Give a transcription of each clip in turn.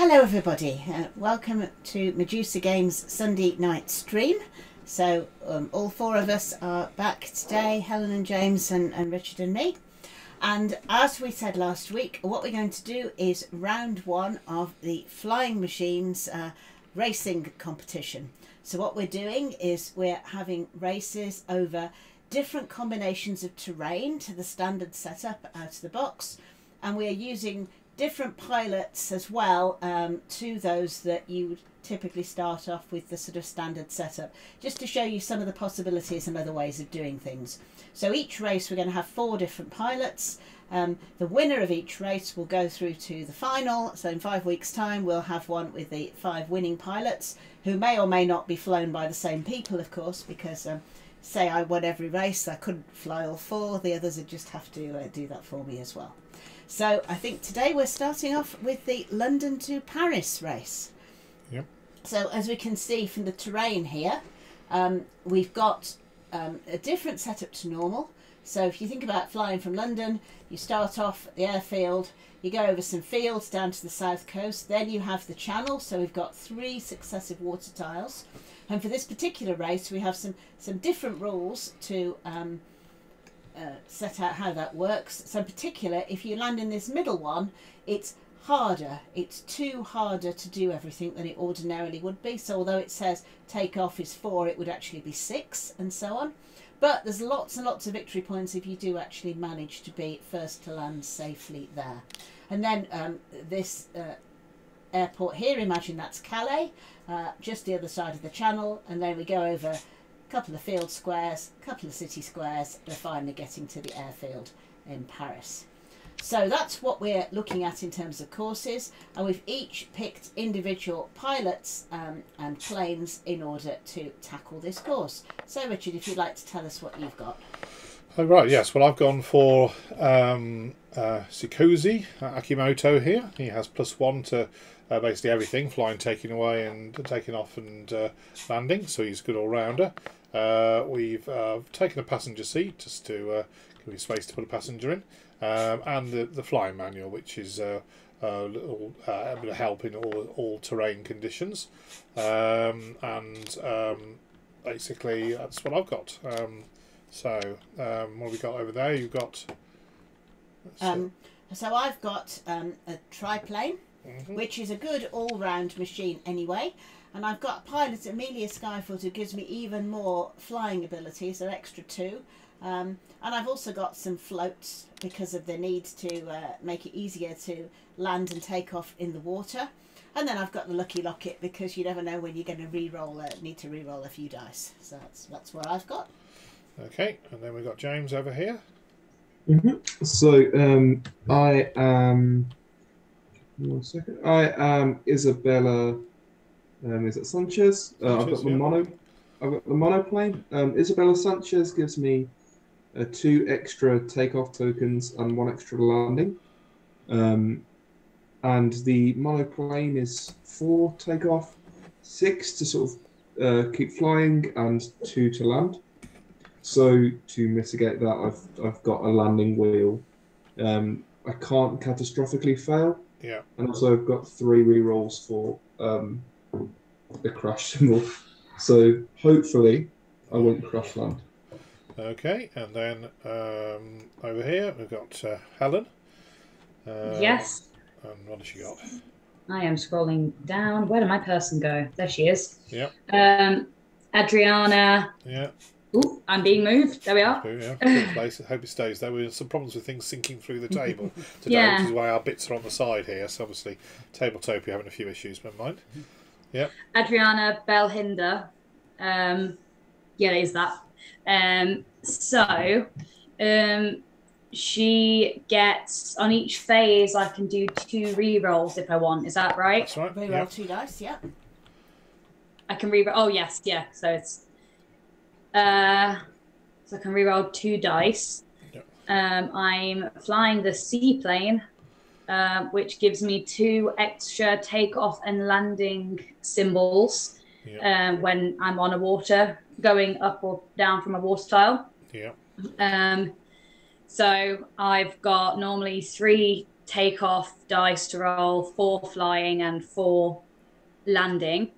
Hello everybody, welcome to Medusa Games Sunday night stream. So all four of us are back today, Helen and James and Richard and me. And as we said last week, what we're going to do is round one of the Flying Machines racing competition. So what we're doing is we're having races over different combinations of terrain to the standard setup out of the box, and we are using different pilots as well to those that you would typically start off with the sort of standard setup, just to show you some of the possibilities and other ways of doing things. So each race we're going to have 4 different pilots. The winner of each race will go through to the final, so in 5 weeks time we'll have one with the 5 winning pilots, who may or may not be flown by the same people, of course, because say I won every race, I couldn't fly all 4, the others would just have to do that for me as well. So I think today we're starting off with the London to Paris race. Yep. So as we can see from the terrain here, we've got a different setup to normal. So if you think about flying from London, you start off at the airfield, you go over some fields down to the south coast, then you have the channel. So we've got 3 successive water tiles. And for this particular race, we have some different rules to set out how that works. So in particular, if you land in this middle one, it's harder. It's harder to do everything than it ordinarily would be. So although it says takeoff is 4, it would actually be 6 and so on. But there's lots and lots of victory points if you do actually manage to be first to land safely there. And then this airport here, imagine that's Calais, just the other side of the channel, and then we go over a couple of field squares, a couple of city squares, and finally getting to the airfield in Paris. So that's what we're looking at in terms of courses, and we've each picked individual pilots and planes in order to tackle this course. So Richard, if you'd like to tell us what you've got. Oh, right, yes. Well, I've gone for Sikozi Akimoto here. He has +1 to basically everything, flying, taking away and taking off and landing, so he's a good all-rounder. We've taken a passenger seat just to give me space to put a passenger in, and the flying manual, which is a little bit of help in all terrain conditions, and basically that's what I've got. So what have we got over there? You've got so I've got a triplane, which is a good all-round machine anyway, and I've got a pilot, Amelia Skyfield, who gives me even more flying ability, so extra 2, and I've also got some floats because of the need to make it easier to land and take off in the water. And then I've got the Lucky Locket, because you never know when you're going to need to re-roll a few dice. So that's what I've got. Okay, and then we've got James over here. So I am. One second. I am Isabella. Is it Sanchez? I've got the mono. I've got the monoplane. Isabella Sanchez gives me 2 extra takeoff tokens and 1 extra landing. And the monoplane is 4 takeoff, 6 to sort of keep flying, and 2 to land. So to mitigate that, I've got a landing wheel. I can't catastrophically fail. Yeah. And also I've got 3 rerolls for the crash symbol. So hopefully I won't crash land. Okay, and then over here we've got Helen. Yes. And what has she got? I am scrolling down. Where did my person go? There she is. Yeah. Adriana. Yeah. Ooh, I'm being moved. There we are. Yeah, good place. I hope it stays there. We have some problems with things sinking through the table today, Yeah. which is why our bits are on the side here. So obviously, tabletopia having a few issues, but mind. Yeah. Adriana Belhinder. Yeah, it is that. She gets, on each phase, I can do 2 re-rolls if I want. Is that right? That's right. Re-roll 2 dice, yeah. I can re-roll. Oh, yes, yeah. So it's... so I can re-roll 2 dice. Yep. I'm flying the seaplane, which gives me 2 extra takeoff and landing symbols when I'm on a water, going up or down from a water tile. Yeah. So I've got normally 3 takeoff dice to roll 4 flying and 4 landing.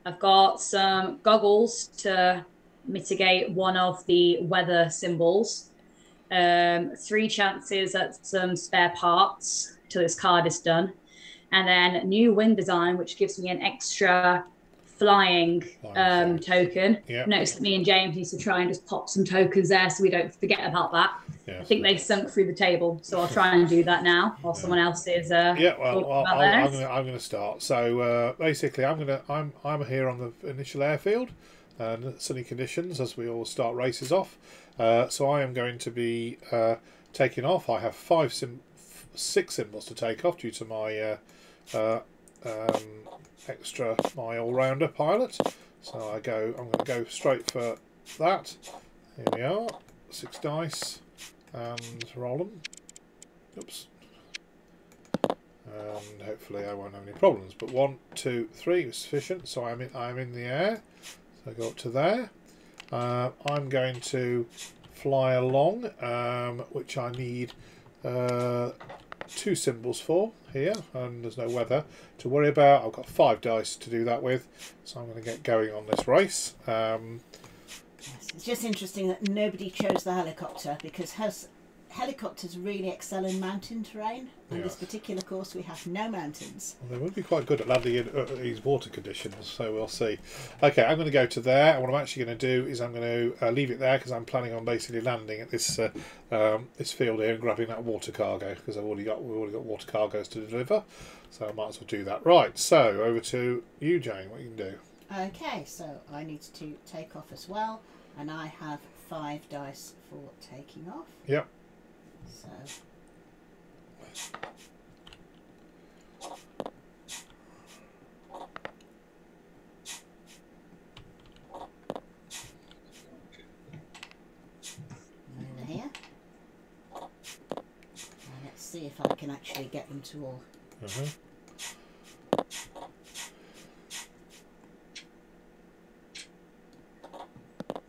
I've got some goggles to mitigate one of the weather symbols. 3 chances at some spare parts till this card is done. And then new wind design, which gives me an extra flying token. Yep. Notice that me and James need to try and just pop some tokens there so we don't forget about that. Yes. I think they sunk through the table, so I'll try and do that now while someone else is. I'm going to start. So basically, I'm here on the initial airfield, and sunny conditions as we all start races off. So I am going to be taking off. I have 6 symbols to take off due to my my all-rounder pilot. So I'm going to go straight for that. Here we are, 6 dice, and roll them. Oops. And hopefully I won't have any problems. But 1, 2, 3 is sufficient. So I'm in the air. So I go up to there. I'm going to fly along, which I need 2 symbols for here, and there's no weather to worry about. I've got 5 dice to do that with, so I'm going to get going on this race. It's just interesting that nobody chose the helicopter, because helicopters really excel in mountain terrain. On this particular course, we have no mountains. Well, they would be quite good at landing in these water conditions, so we'll see. Okay, I'm going to go to there, and what I'm actually going to do is I'm going to leave it there, because I'm planning on basically landing at this this field here and grabbing that water cargo, because we've already got water cargoes to deliver, so I might as well do that. Right, so over to you, Jane. What you can do? Okay, so I need to take off as well, and I have 5 dice for taking off. Yep. So over here. Now let's see if I can actually get them to all.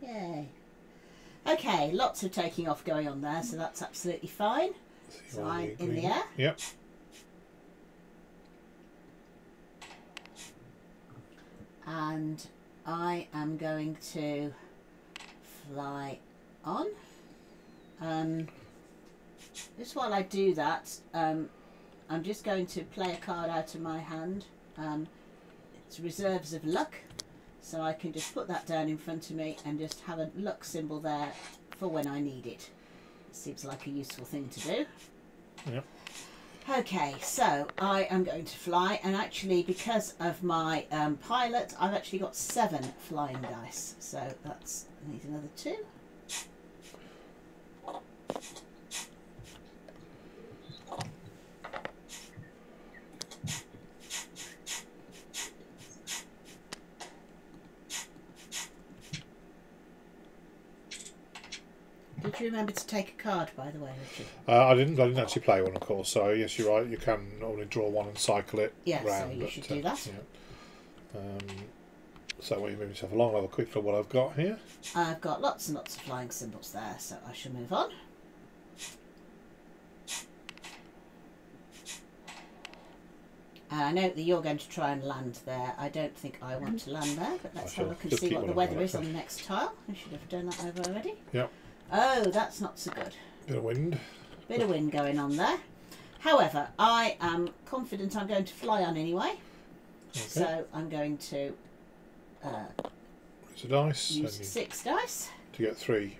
Yay. Okay, lots of taking off going on there, so that's absolutely fine. So I'm in the air. Yep. And I am going to fly on. Just while I do that, I'm just going to play a card out of my hand. It's reserves of luck. So I can just put that down in front of me and just have a luck symbol there for when I need it. It seems like a useful thing to do. Yep. Okay, so I am going to fly, and actually because of my pilot, I've actually got 7 flying dice. So that's, I need another 2. Did you remember to take a card, by the way, Richard? I didn't actually play one, of course. So yes, you're right. You can only draw one and cycle it round. So you should do that. Yeah. So while you move yourself along, I'll have a quick look at what I've got here. I've got lots and lots of flying symbols there, so I shall move on. I know that you're going to try and land there. I don't think I want to land there, but let's have a look and see what the weather is on the next tile. I should have done that over already. Yep. Oh, that's not so good. Bit of wind. Bit of wind going on there. However, I am confident I'm going to fly on anyway. Okay. So I'm going to use a dice. Use 6 dice. To get 3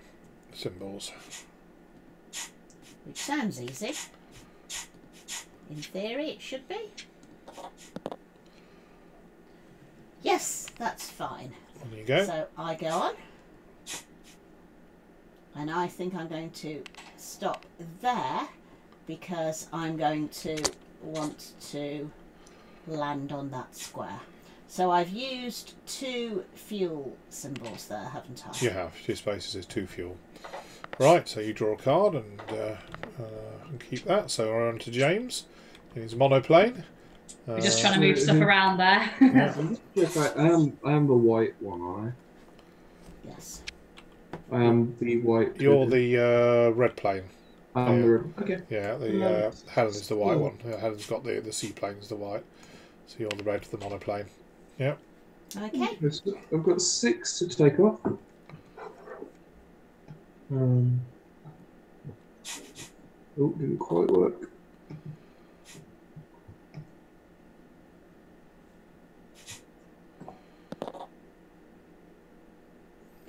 symbols. Which sounds easy. In theory, it should be. Yes, that's fine. On you go. So I go on. And I think I'm going to stop there because I'm going to want to land on that square. So I've used 2 fuel symbols there, haven't I? You have. 2 spaces is 2 fuel. Right, so you draw a card and keep that. So we're on to James in his monoplane. We're just trying to move stuff around there. Yeah. I am the white one, aren't I? Yes. I am the white. You're the red plane. I'm the river. Okay. Yeah, the Helen is the white one. Helen's got the seaplanes, the white. So you're the red for the monoplane. Yeah. Okay. So I've got 6 to take off. Oh, didn't quite work.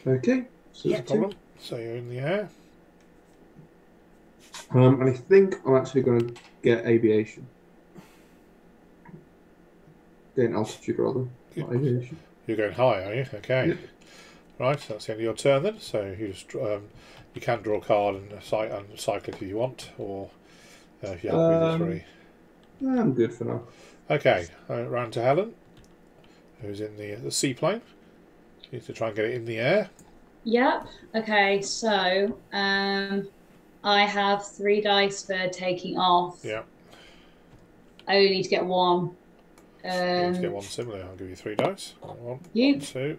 Okay. So Yeah, No problem. So you're in the air. and I think I'm actually going to get aviation. Gain altitude rather, not aviation. You're going high, are you? Okay. Yep. Right, so that's the end of your turn then. So you just you can draw a card and cycle it if you want, or if you have with the 3. I'm good for now. Okay, round to Helen, who's in the seaplane. You need to try and get it in the air. Yep. Okay, so I have 3 dice for taking off. Yeah. I only need to get 1. You need to get 1 similar. I'll give you 3 dice. 1, You. 2,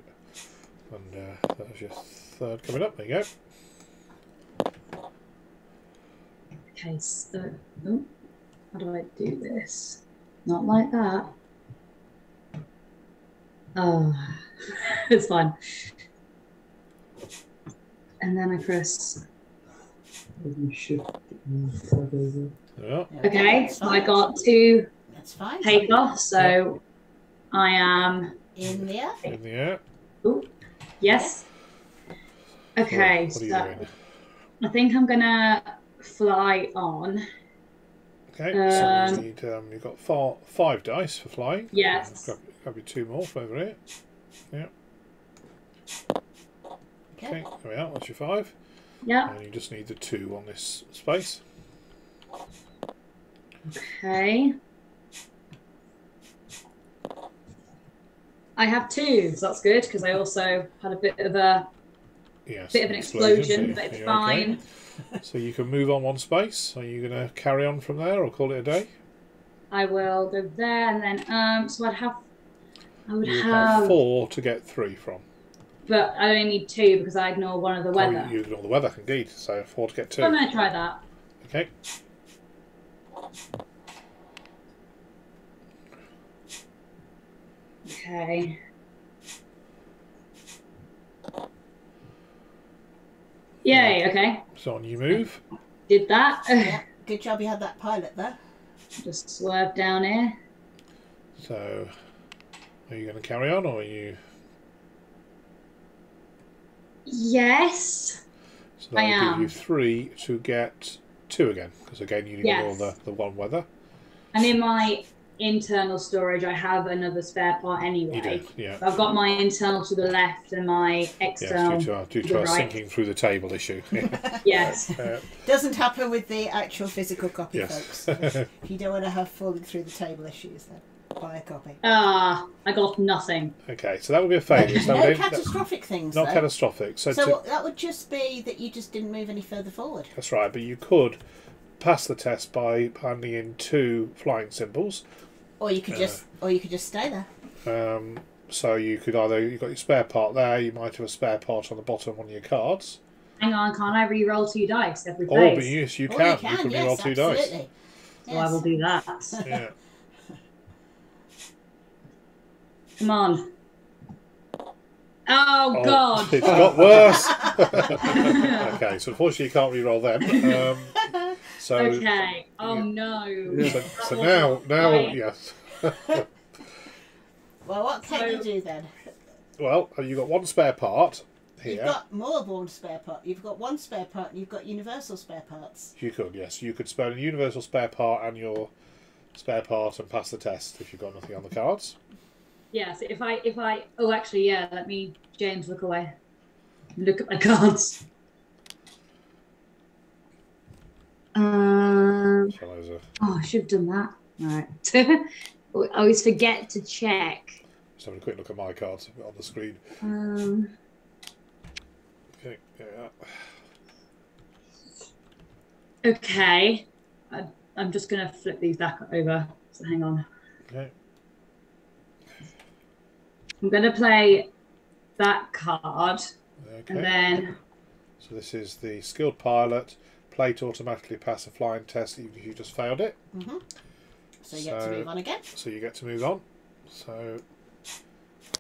and that's your 3rd coming up. There you go. Okay, so how do I do this? Not like that. Oh, it's fine. And then I press. Yeah. Okay, so I got 2 That's fine. takeoff, so I am In the air. In the air. Ooh, yes. Okay, What are you so doing? I think I'm gonna fly on. Okay, so you need, you've got 5 dice for flying. Yes. Grab your 2 more from over here. Yeah. Okay, there we are. That's your 5. Yeah. And you just need the 2 on this space. Okay. I have 2, so that's good because I also had a bit of an explosion, but it's fine. Okay. So you can move on 1 space. Are you going to carry on from there or call it a day? I will go there and then so I would You have 4 to get 3 from. but I only need 2 because I ignore one of the weather. Oh, you ignore the weather, indeed. So 4 to get 2. I'm going to try that. Okay. Okay. Yay, okay. So on you move. Did that. Yeah. Good job you had that pilot there. Just swerve down here. So are you going to carry on or are you... Yes. So that will give you 3 to get 2 again. Because again you ignore the 1 weather. And in my internal storage I have another spare part anyway. You do, yeah. So I've got my internal to the left and my external due to our right. sinking through the table issue. Yes. Doesn't happen with the actual physical copy, Yes. folks. If you don't want to have falling through the table issues, then buy a copy. I got nothing. Okay, so that would be a failure. So No catastrophic things, not though. catastrophic. So that would just be that you just didn't move any further forward. that's right, but you could pass the test by handing in 2 flying symbols. Or you could just stay there. So you could you've got your spare part there, you might have a spare part on the bottom on your cards. Hang on, can't I re-roll 2 dice every Oh, phase? but yes, you Or can. you can, re-roll yes, 2 dice. absolutely. So I will do that. Yeah. Come on. Oh, God. It's got worse. Okay, so unfortunately you can't re-roll them. So Okay. Oh, no. So now yes. Well, what can you do then? Well, you've got 1 spare part here. You've got more than 1 spare part. You've got 1 spare part and you've got universal spare parts. You could, yes. You could spend a universal spare part and your spare part and pass the test if you've got nothing on the cards. Yes, if I oh, actually, yeah, let me, James, look away. Look at my cards. Oh, I should have done that. Right. I always forget to check. Just having a quick look at my cards on the screen. Okay, yeah. Okay. I'm just going to flip these back over. So hang on. Okay. I'm going to play that card. Okay. And then... So this is the skilled pilot plate automatically pass a flying test even if you just failed it. Mm-hmm. So you get to move on again. So you get to move on. So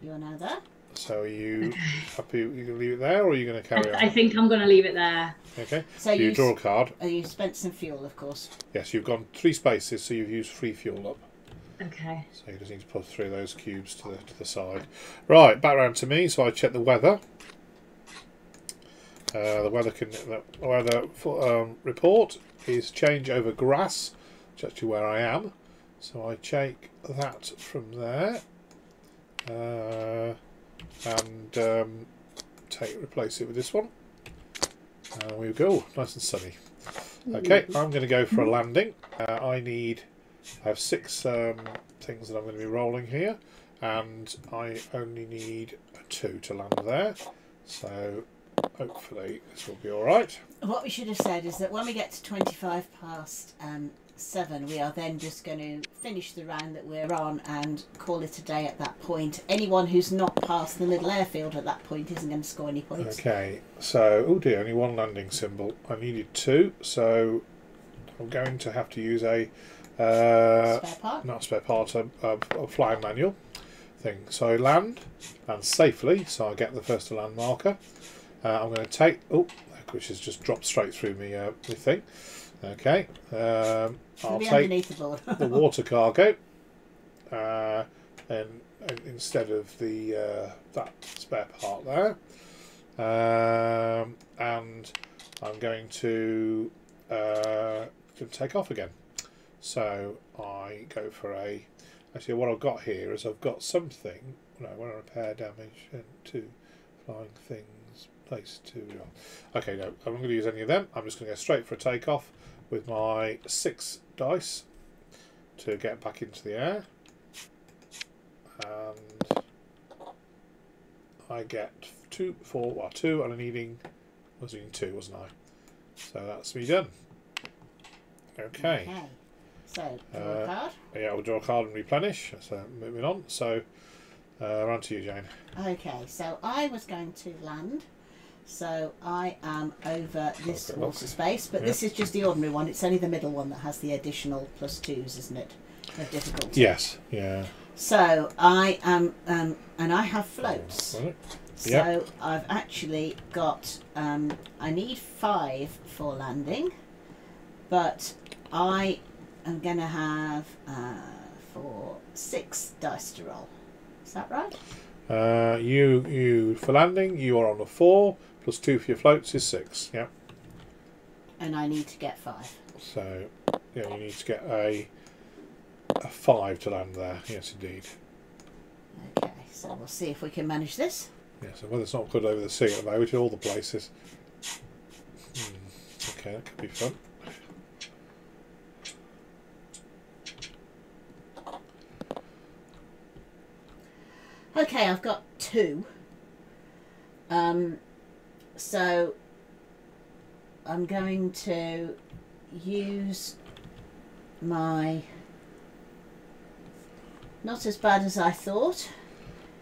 you're now there. So are you happy? You going to leave it there, or are you going to carry on? I think I'm going to leave it there. Okay. So you draw a card. You spent some fuel, of course. Yes, you've gone 3 spaces, so you've used 3 fuel up. Okay. So you just need to put 3 of those cubes to the side. Right, back round to me. So I check the weather. The weather report is change over grass, which is actually where I am. So I take that from there. And replace it with this one. And we go, nice and sunny. Okay, I'm going to go for a landing. I have 6 things that I'm going to be rolling here, and I only need 2 to land there. So hopefully this will be all right. What we should have said is that when we get to 25 past 7, we are then just going to finish the round that we're on and call it a day at that point. Anyone who's not past the middle airfield at that point isn't going to score any points. Okay, so, oh dear, only 1 landing symbol. I needed 2, so I'm going to have to use a spare part? Not a spare part, a flying manual thing. So I land safely, so I get the first to land marker. I'm going to take, which has just dropped straight through me thing. Okay, I'll take the water cargo, and instead of the that spare part there, and I'm going to take off again. So I go for actually what I've got here is I've got something. No, I want to repair damage and 2 flying things. Place 2. Okay, no, I'm not going to use any of them. I'm just going to go straight for a takeoff with my 6 dice to get back into the air, and I get 2, and I'm needing. I was needing 2, wasn't I? So that's me done. Okay. So draw a card. Yeah, we'll draw a card and replenish. So moving on. So on to you, Jane. Okay, so I was going to land. So I am over this water space, but this is just the ordinary one. It's only the middle one that has the additional +2s, isn't it? Of difficulty. Yes. Yeah. So I am, and I have floats. Right. So Yep. I've actually got. I need 5 for landing, but I am going to have 6 dice to roll. Is that right? You for landing, you are on a 4 +2 for your floats is 6. Yeah. And I need to get 5. So yeah, you need to get a 5 to land there. Yes, indeed. Okay, so we'll see if we can manage this. Yeah. So whether it's not good over the sea at the moment, in all the places. Okay, that could be fun. Okay, I've got 2. So I'm going to use my, not as bad as I thought.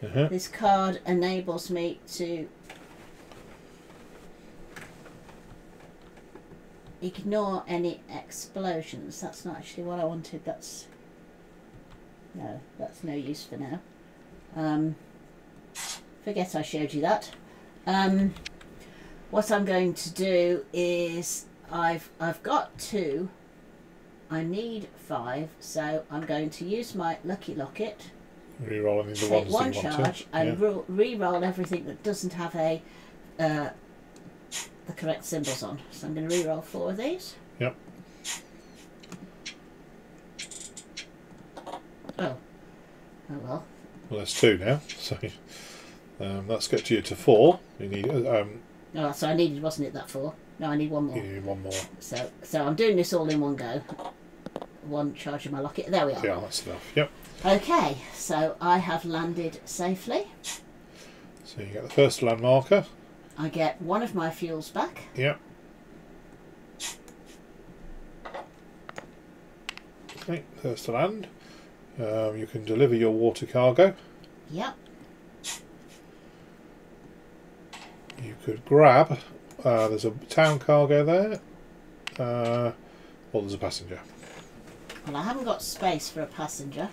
This card enables me to ignore any explosions. That's not actually what I wanted. That's no use for now. Forget I showed you that. What I'm going to do is I've got 2. I need 5, so I'm going to use my lucky locket. Reroll any of the take ones 1 that you charge want to. and re-roll everything that doesn't have the correct symbols on. So I'm going to re-roll 4 of these. Yep. Oh well. Well, that's 2 now. So let's get you to 4. You need. Oh, so I needed, wasn't it, that 4? No, I need 1 more. You need 1 more. So I'm doing this all in one go. 1 charge of my locket. There we are. Yeah, that's enough. Yep. Okay, so I have landed safely. So you get the first land marker. I get 1 of my fuels back. Yep. Okay, first to land. You can deliver your water cargo. Yep. You could grab. There's a town cargo there. Well, there's a passenger. Well, I haven't got space for a passenger,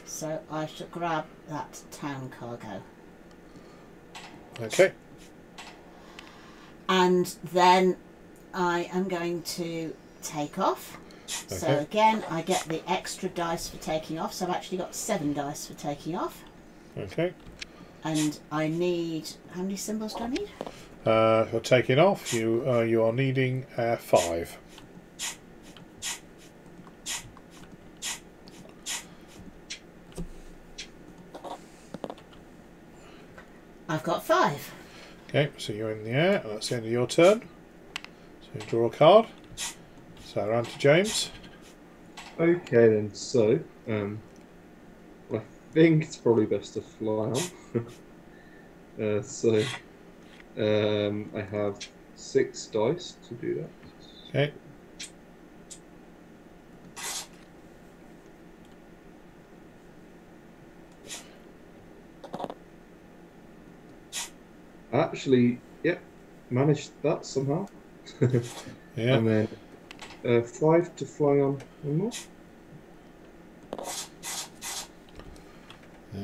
so I should grab that town cargo. Okay. And then I am going to take off. Okay. So again, I get the extra dice for taking off. So I've actually got 7 dice for taking off. Okay. And I need... How many symbols do I need? For taking off, you are needing 5. I've got 5. Okay, so you're in the air, and that's the end of your turn. So you draw a card. So around to James. Okay then, so I think it's probably best to fly on. I have 6 dice to do that. Okay. Actually, yep, managed that somehow. Yeah. And then 5 to fly on one more.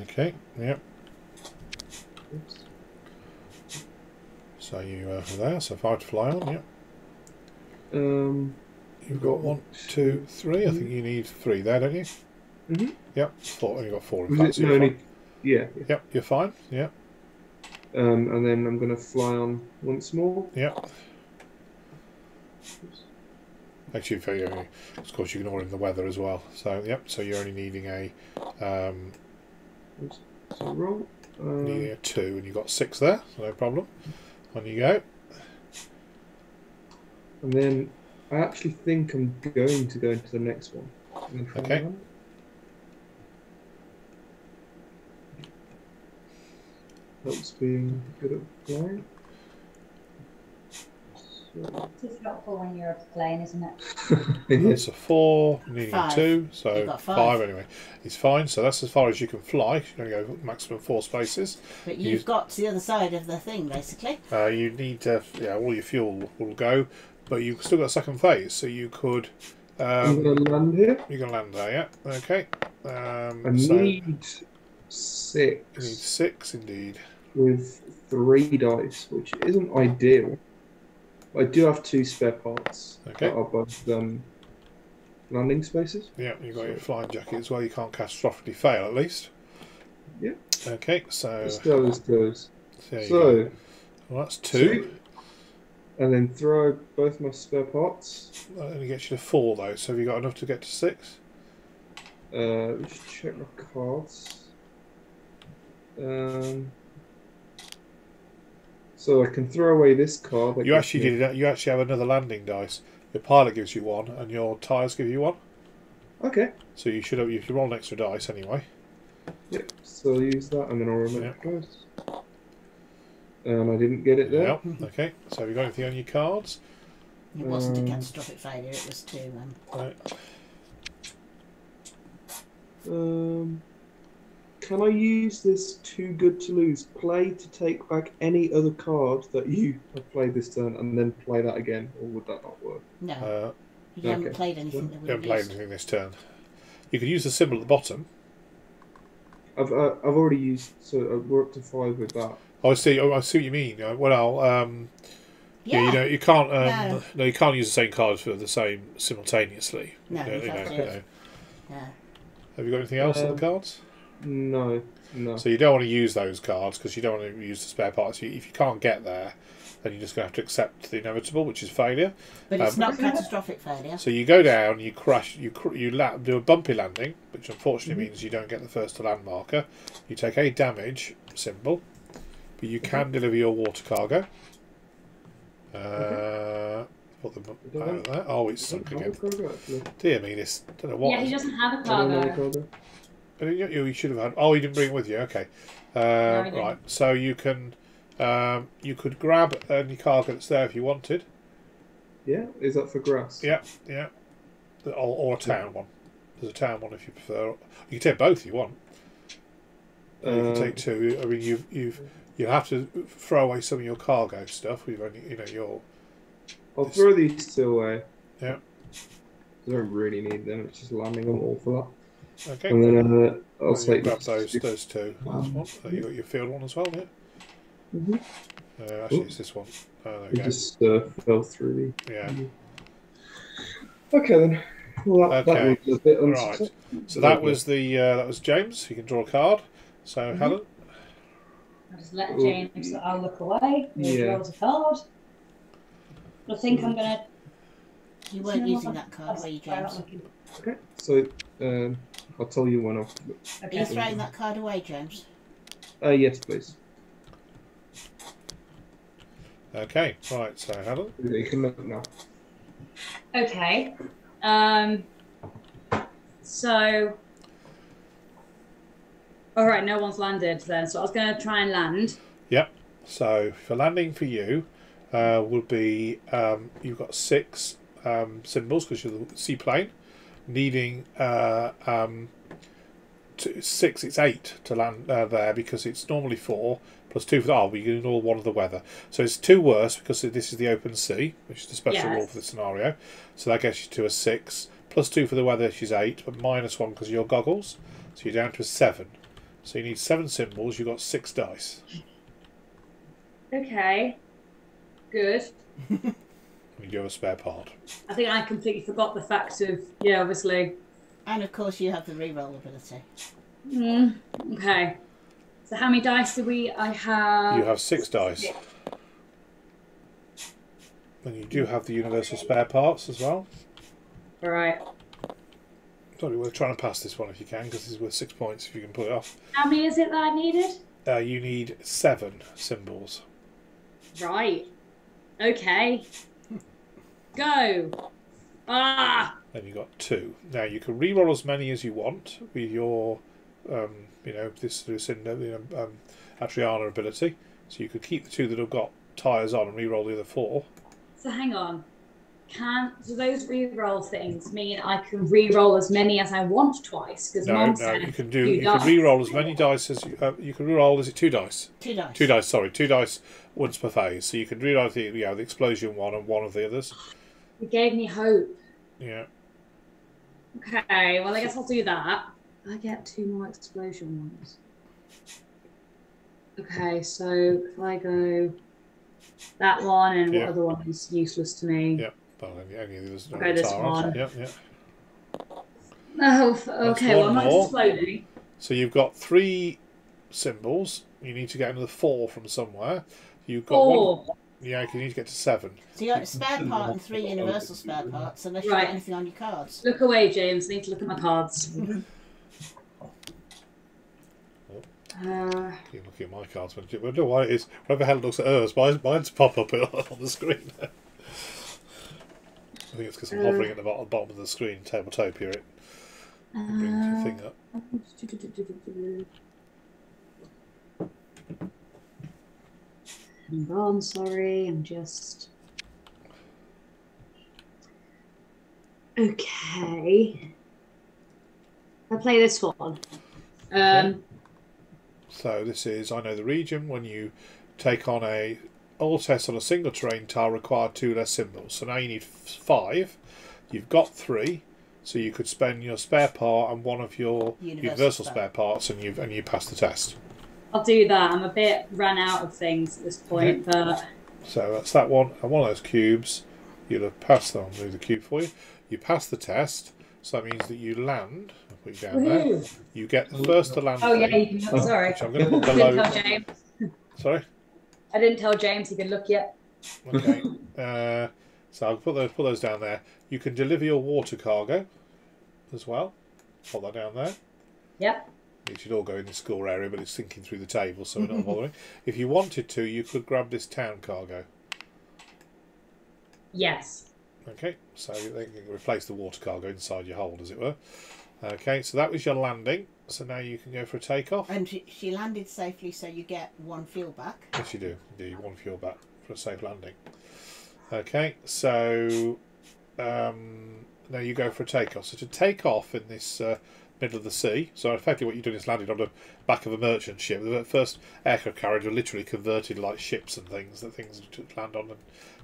Okay. Yep. Oops. So you are there. So 5 to fly on. Yep. You've got 1, 2, 3. I think you need 3 there, don't you? Mhm. Yep. You've got 4 in Was fact. it So no you're only? fine. Yeah. Yep. You're fine. Yep. And then I'm going to fly on once more. Yep. Actually, for you, of course, you can order in the weather as well. So, yep. So you're only needing a So roll. needing a 2, and you've got 6 there. So no problem. On you go. And then I actually think I'm going to go into the next one. I'm gonna try Okay. and land. Helps being good at flying. So, It's helpful when you're playing, isn't it? That's a 4, needing 5. 2, so You've got 5. 5 anyway. It's fine. So that's as far as you can fly. You can only go maximum 4 spaces. But you've got to the other side of the thing, basically. You need to, all your fuel will go, but you've still got a second phase, so you could. I'm going to land here. You can land there, yeah. Okay. I So need 6 you need 6 indeed. with 3 dice, which isn't ideal. I do have 2 spare parts Okay. that are both landing spaces. Yeah, you've got your flying jacket as well. You can't catastrophically fail, at least. Yeah. Okay, so Let's go, let's go. there you So, go. Well, that's 2. and then throw both my spare parts. That only gets you to 4 though. So have you got enough to get to 6? Just check my cards. So I can throw away this card. that You gives actually me- did it. You actually have another landing dice. Your pilot gives you 1, and your tyres give you 1. Okay. So you should have. You should roll an extra dice anyway. Yep. So I'll use that, and then I'll remember Yep. first. And I didn't get it there. Yeah. Okay. So have you got anything on your cards? It wasn't a catastrophic failure, it was 2. Right. Can I use this too good to lose play to take back any other card that you have played this turn and then play that again, or would that not work? No, you haven't okay. played anything that You would haven't have played used. anything this turn. You could use the symbol at the bottom. I've already used, so we're up to 5 with that. Oh, I see. Oh, I see what you mean. Well, Yeah, you know, you can't. No. No, you can't use the same cards for the same simultaneously. No, You you know, have to. no. Yeah. Have you got anything else on the cards? No. So you don't want to use those cards because you don't want to use the spare parts. If you can't get there, then you're just going to have to accept the inevitable, which is failure. But it's not catastrophic failure. So you go down, you crash, you do a bumpy landing, which unfortunately means you don't get the first to land marker. You take a damage symbol, but you can deliver your water cargo. Put them out of there. Oh, it's sunk again. Dear me, this don't know what. Yeah, he doesn't have a cargo. You should have had. Oh, you didn't bring it with you. Okay. he didn't. Right. So you can. You could grab any cargo that's there if you wanted. Yeah, is that for grass? Yeah. Yeah. Or a town one. There's a town one if you prefer. You can take both if you want. You can take 2. I mean, you have to throw away some of your cargo stuff. You've only, your. I'll throw these 2 away. Yeah. I don't really need them. It's just landing an awful lot. Okay. And then I'll Well, you take grab those two. That's one. yeah. You got your field one as well, yeah. Mm-hmm. Actually, it's this one. There we It go. just fell through the. Yeah. Okay then. Well, that Okay. was a bit Right. unsuccessful. So that was that was James. You can draw a card. So Helen. I'll just let James. I'll look away. He Yeah. draws a card. I think I'm gonna. You weren't using that card, were you, James? Okay. So I'll tell you when I'll. Are you throwing that card away, James? Yes, please. Okay. Right. So Helen. You can look now. Okay. So. All right. No one's landed then, so I was going to try and land. Yep. So for landing for you, would be you've got 6 symbols because you're the seaplane, needing 6. It's 8 to land there because it's normally 4 plus 2 for the. We can ignore one of the weather, so it's 2 worse because this is the open sea, which is the special rule for the scenario. So that gets you to a 6 plus 2 for the weather, which is 8, but minus 1 because of your goggles, so you're down to a 7. So you need 7 symbols. You've got 6 dice. Okay. Good. You do have a spare part. I think I completely forgot the fact of obviously. And of course, you have the reroll ability. Okay. So how many dice do I have? You have 6 dice. And you do have the universal spare parts as well. All right. Probably worth trying to pass this one if you can, because this is worth 6 points if you can pull it off. How many is it that I needed? You need 7 symbols. Right. Okay. Go. Ah. Then you got 2. Now you can re-roll as many as you want with your, this Atriana ability. So you could keep the 2 that have got tyres on and re-roll the other 4. So hang on. Do those re-roll things mean I can re-roll as many as I want twice? Because No, you can re-roll as many dice as you can re-roll. Is it 2 dice? 2 dice. 2 dice. Sorry, 2 dice once per phase. So you can re-roll the explosion one and one of the others. It gave me hope. Yeah. Okay, well I guess I'll do that. I get 2 more explosion ones. Okay, so if I go that one and what other one is useless to me? Yeah. Well, any of those. Okay, this one. Yeah. Oh, okay. Well, I'm not exploding. So you've got 3 symbols. You need to get another 4 from somewhere. You've got 1. Yeah, you need to get to 7. So you got a spare part and 3 universal spare parts, unless you got anything on your cards. Look away, James. I need to look at my cards. You're looking at my cards. I don't know why it is. Whenever Helen looks at hers, mine's pop up on the screen. I think it's because I'm hovering at the bottom of the screen, tabletopia it. Brings the thing up. Hang on, sorry, I'm just... Okay. I play this one. So this is I Know the Region. When you take on all tests on a single terrain tile require 2 less symbols. So now you need 5. You've got 3, so you could spend your spare part and one of your universal spare parts, and you pass the test. I'll do that. I'm a bit run out of things at this point, but so that's that one. And one of those cubes, you'll have passed. I'll move the cube for you. You pass the test, so that means that you land. I'll put you down there. You get the first to land. Oh yeah, you can, sorry. Which I'm going to put I below. didn't tell James. Sorry. I didn't tell James he could look yet. Okay. So I'll put those down there. You can deliver your water cargo as well. Put that down there. Yep. It should all go in the score area, but it's thinking through the table, so we're not bothering. If you wanted to, you could grab this town cargo. Yes. Okay, so they can replace the water cargo inside your hold, as it were. Okay, so that was your landing. So now you can go for a takeoff. And she landed safely, so you get 1 fuel back. Yes, you do. You 1 fuel back for a safe landing. Okay, so now you go for a takeoff. So to take off in this middle of the sea, so effectively what you're doing is landing on the back of a merchant ship. The first aircraft carriers are literally converted like ships and things to land on and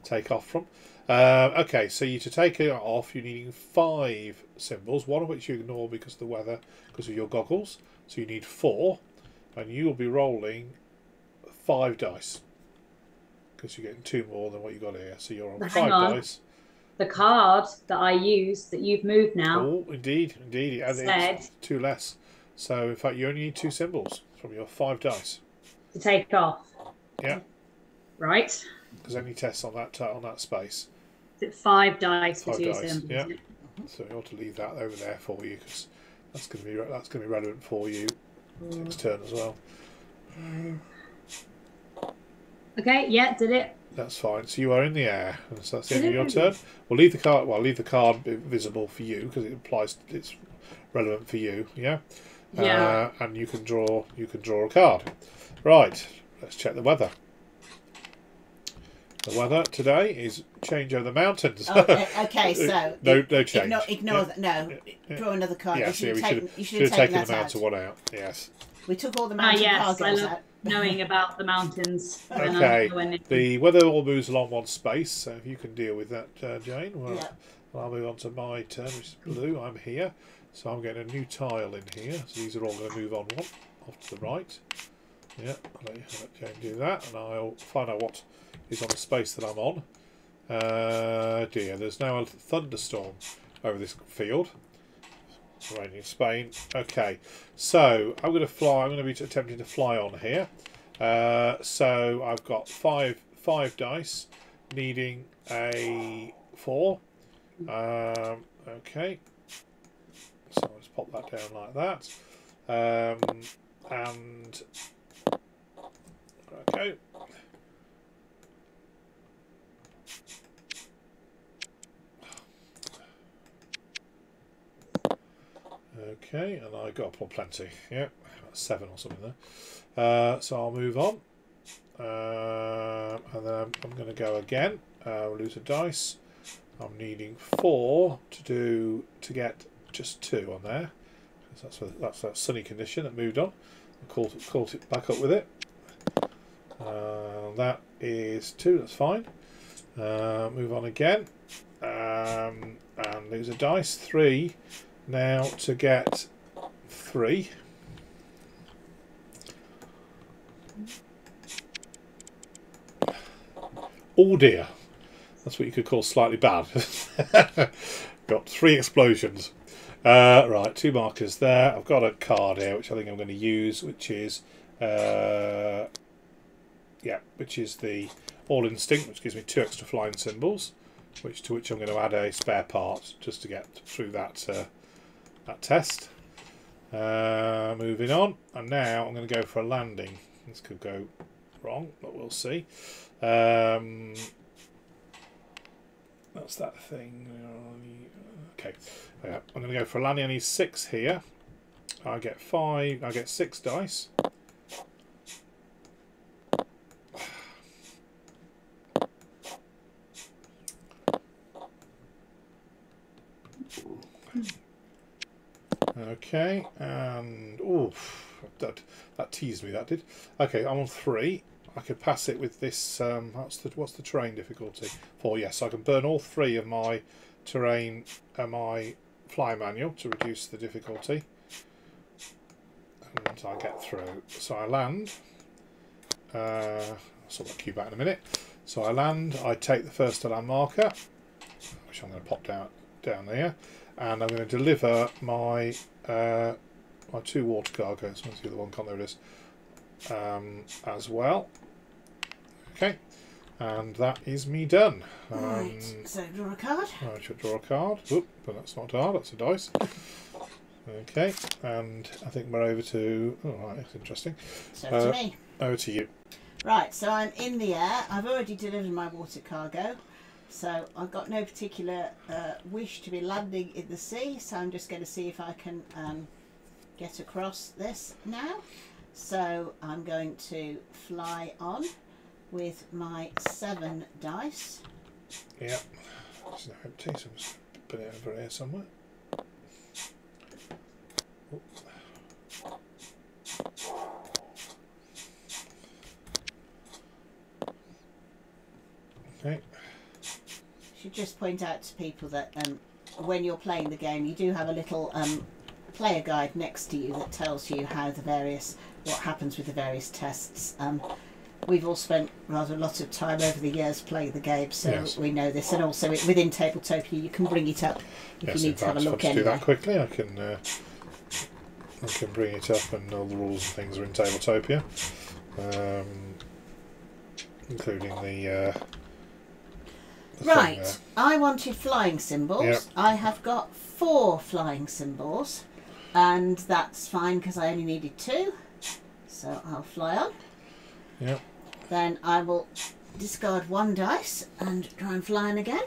take off from. Okay, so to take it off, you're needing 5 symbols, one of which you ignore because of the weather, because of your goggles. So you need 4, and you will be rolling 5 dice because you're getting 2 more than what you got here. So you're on 5 dice. The card that I use that you've moved now. Oh, indeed, it's 2 less. So in fact, you only need 2 symbols from your 5 dice to take off. Yeah. Right. There's only tests on that space. Is it 5 dice for 5 2 dice, symbols? yeah. So you ought to leave that over there for you because that's going to be relevant for you next turn as well. Okay, yeah, did it. That's fine. So you are in the air, and so that's the end of your turn. We'll leave the card. Well, leave the card visible for you because it implies it's relevant for you. Yeah. Yeah. And you can draw. You can draw a card. Right. Let's check the weather. The weather today is change over the mountains. Okay, so no change. Ignore that. No, draw another card. Yes, you should have taken the mountain out. one out. Yes. We took all the mountain cargoes out. Knowing about the mountains. Okay. The weather all moves along one space, so if you can deal with that, Jane. Well, I'll move on to my turn, which is blue. I'm here, so I'm getting a new tile in here. So these are all going to move on off to the right. Yeah, I'll let Jane do that, and I'll find out what is on the space that I'm on. Dear, there's now a thunderstorm over this field. Raining in Spain. Okay, so I'm going to fly. I'm going to be attempting to fly on here. So I've got five dice, needing a 4. Okay, so I'll just pop that down like that. And okay. Okay, and I got plenty. Yeah, 7 or something there. So I'll move on. And then I'm going to go again. Lose a dice. I'm needing 4 to get just 2 on there. That's that sunny condition that moved on. I caught it back up with it. That is 2. That's fine. Move on again. And lose a dice. 3. Now to get 3. Oh dear. That's what you could call slightly bad. Got 3 explosions. Right, 2 markers there. I've got a card here which I think I'm going to use, which is which is the All Instinct, which gives me 2 extra flying symbols, to which I'm going to add a spare part just to get through that test. Moving on, and now I'm going to go for a landing. This could go wrong, but we'll see. That's that thing. Okay, I'm going to go for a landing. I need 6 here. I get 5. I get 6 dice. Okay, and that teased me. That did. Okay, I'm on 3. I could pass it with this. What's the terrain difficulty? 4. Yes, I can burn all 3 of my terrain and my fly manual to reduce the difficulty, and I get through. So I land. I'll sort that cue back in a minute. So I land. I take the first alarm marker, which I'm going to pop down there. And I'm going to deliver my 2 water cargoes. Where's the other one? There it is. As well. Okay, and that is me done. Right. So draw a card. I should draw a card. Oop, but that's not a card. That's a dice. Okay, and I think we're over to. Oh, right, that's interesting. So to me. Over to you. Right. So I'm in the air. I've already delivered my water cargo. So I've got no particular wish to be landing in the sea, so I'm just going to see if I can get across this now. So I'm going to fly on with my 7 dice. Yeah, it's now empty, so I'm just put it over here somewhere. Okay. just point out to people that when you're playing the game, you do have a little player guide next to you that tells you how what happens with the various tests. We've all spent rather a lot of time over the years playing the game, so we know this. And also within Tabletopia, you can bring it up if you need to have a look anyway. Do that quickly. I can bring it up, and all the rules and things are in Tabletopia, including the right. I wanted flying symbols. Yep. I have got 4 flying symbols, and that's fine because I only needed 2. So I'll fly on. Yep. Then I will discard 1 dice and try and fly on again.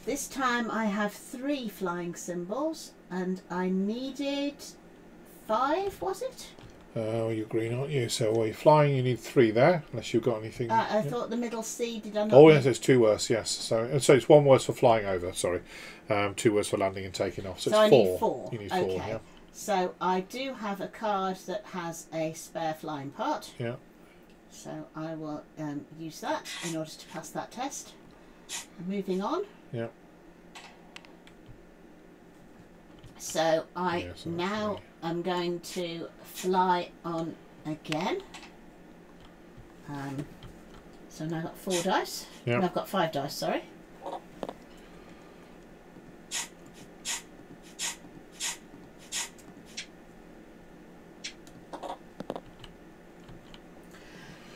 This time I have 3 flying symbols, and I needed 5, was it? You're green, aren't you? So while you're flying, you need 3 there, unless you've got anything. I thought the middle C, did I not? Oh, yes, it's 2 words, yes. So it's 1 word for flying over, sorry. 2 words for landing and taking off. So it's 4. I need 4. You need 4, okay. yeah. So I do have a card that has a spare flying part. Yeah. So I will use that in order to pass that test. Moving on. Yeah. So now I'm going to fly on again. So now I've got 4 dice. Yeah. No, I've got 5 dice, sorry.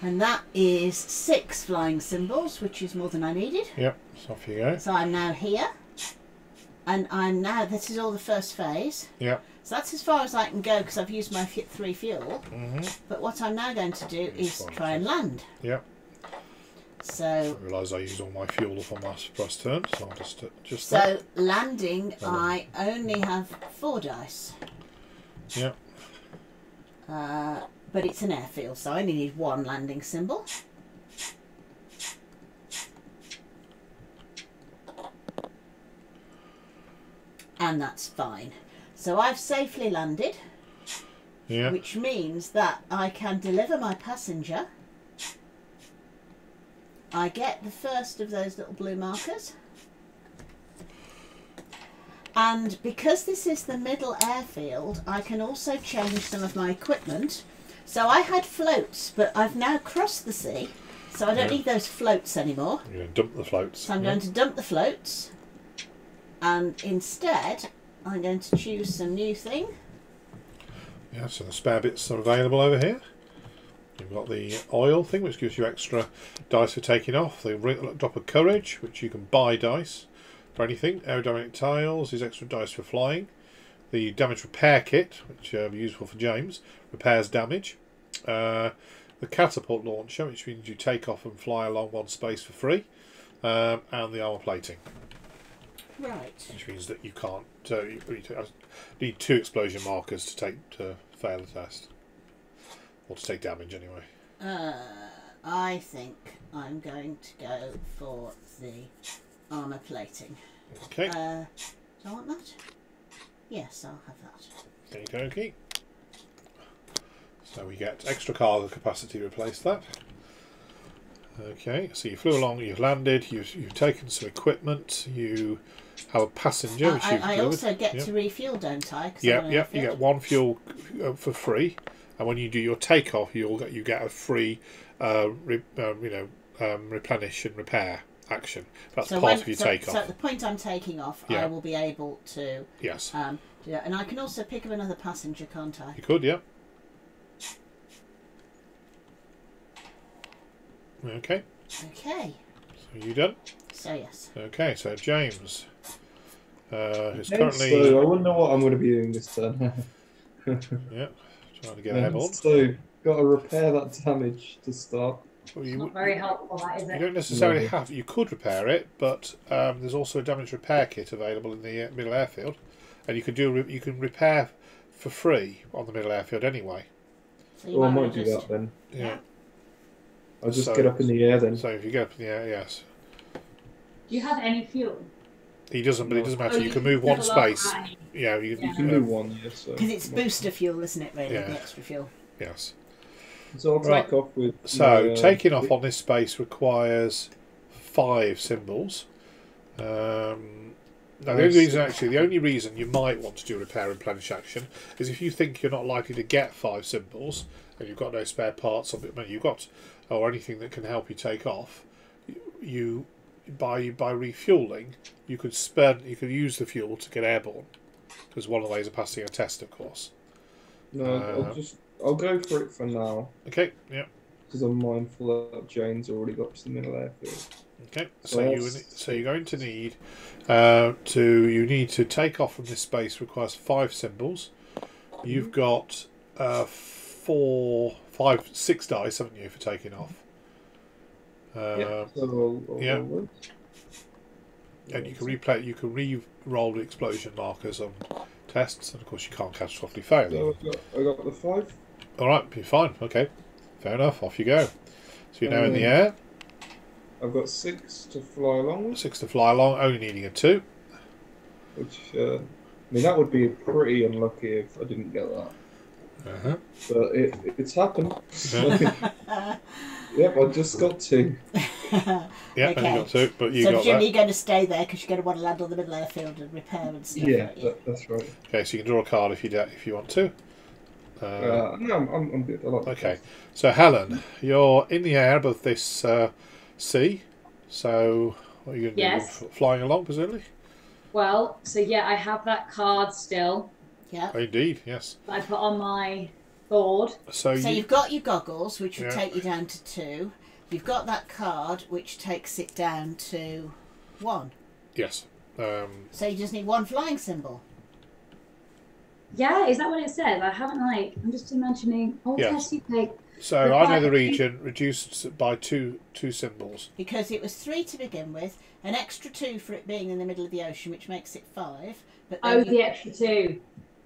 And that is 6 flying symbols, which is more than I needed. Yep, so off you go. So I'm now here. And this is all the first phase. Yep. So that's as far as I can go because I've used my 3 fuel. Mm-hmm. But what I'm now going to do is try and land. Yep. So I realise I used all my fuel up on my first turn, so I'll just so landing, I only have 4 dice. Yep. But it's an airfield, so I only need 1 landing symbol. And that's fine. So I've safely landed, which means that I can deliver my passenger. I get the first of those little blue markers. And because this is the middle airfield, I can also change some of my equipment. So I had floats, but I've now crossed the sea, so I don't need those floats anymore. You're going to dump the floats. So I'm going to dump the floats. And instead, I'm going to choose some new thing. Yeah, so the spare bits are available over here. You've got the oil thing, which gives you extra dice for taking off. The drop of courage, which you can buy dice for anything. Aerodynamic tiles is extra dice for flying. The damage repair kit, which is useful for James, repairs damage. The catapult launcher, which means you take off and fly along one space for free. And the armour plating. Right. Which means that you can't. You need 2 explosion markers to fail the test, or to take damage anyway. I think I'm going to go for the armour plating. Okay. Do I want that? Yes, I'll have that. Okay. So we get extra cargo capacity to replace that. Okay, so you flew along, you've landed, you've taken some equipment, you have a passenger. Which I also get to refuel, don't I? Yeah, you get 1 fuel for free, and when you do your takeoff, you get a free, replenish and repair action. That's part of your takeoff. So at the point I'm taking off, I will be able to. Yes. Do that. And I can also pick up another passenger, can't I? You could, yeah. Okay. Okay. So you done? So yes. Okay, so James, who's Okay, currently. So I wouldn't know what I'm going to be doing this turn. Yeah, trying to get airborne. So got to repair that damage to start. Well, It's not very helpful, that is You it? don't necessarily have. You could repair it, but there's also a damage repair kit available in the middle airfield, and you can you can repair for free on the middle airfield anyway. So I might do that then. Yeah. I'll just get up in the air then. So if you get up in the air, yes. Do you have any fuel? He doesn't, but it doesn't matter. Oh, You can move one level up space. high. Yeah, You can do one, yes. So. Because it's booster fuel, isn't it, really, Yeah. the extra fuel? Yes. So I'll take off with. So my, taking off on this space requires 5 symbols. Now, the only reason you might want to do repair and replenish action is if you think you're not likely to get 5 symbols and you've got no spare parts of it, you've got or anything that can help you take off. You by refueling, you could use the fuel to get airborne, because one of the ways of passing a test, of course. No, I'll go for it for now. Okay. Yeah. Because I'm mindful that Jane's already got to the middle airfield. Okay, so you're going to need you need to take off from this space. Requires 5 symbols. You've got 6 dice, haven't you, for taking off? So I'll and you can replay. You can re-roll the explosion markers on tests, and of course you can't catastrophically fail. So I got the 5. All right, you're fine. Okay, fair enough. Off you go. So you're now in the air. I've got 6 to fly along with. 6 to fly along, only needing a 2. Which, I mean, that would be pretty unlucky if I didn't get that. But it's happened. Yep, I just got 2. Yeah, Okay. only got 2, but you So got Jimmy, that. you're going to stay there because you're going to want to land on the middle airfield and repair and stuff. Yeah, aren't you? that's right. Okay, so you can draw a card if you want to. No, I'm good. I like Okay, so Helen, you're in the air above this sea. So what are you going to Yes. do? Flying along, presumably? Well, so yeah, I have that card still Yeah. Oh, indeed, yes. that I put on my board. So You've got your goggles, which would Yeah. take you down to 2. You've got that card, which takes it down to 1. yes. So you just need 1 flying symbol. Yeah, is that what it says? I haven't I'm just imagining. Oh, Yes. test you take. So I know the region reduced by two symbols. Because it was 3 to begin with, an extra 2 for it being in the middle of the ocean, which makes it 5. But then Oh, the extra 2.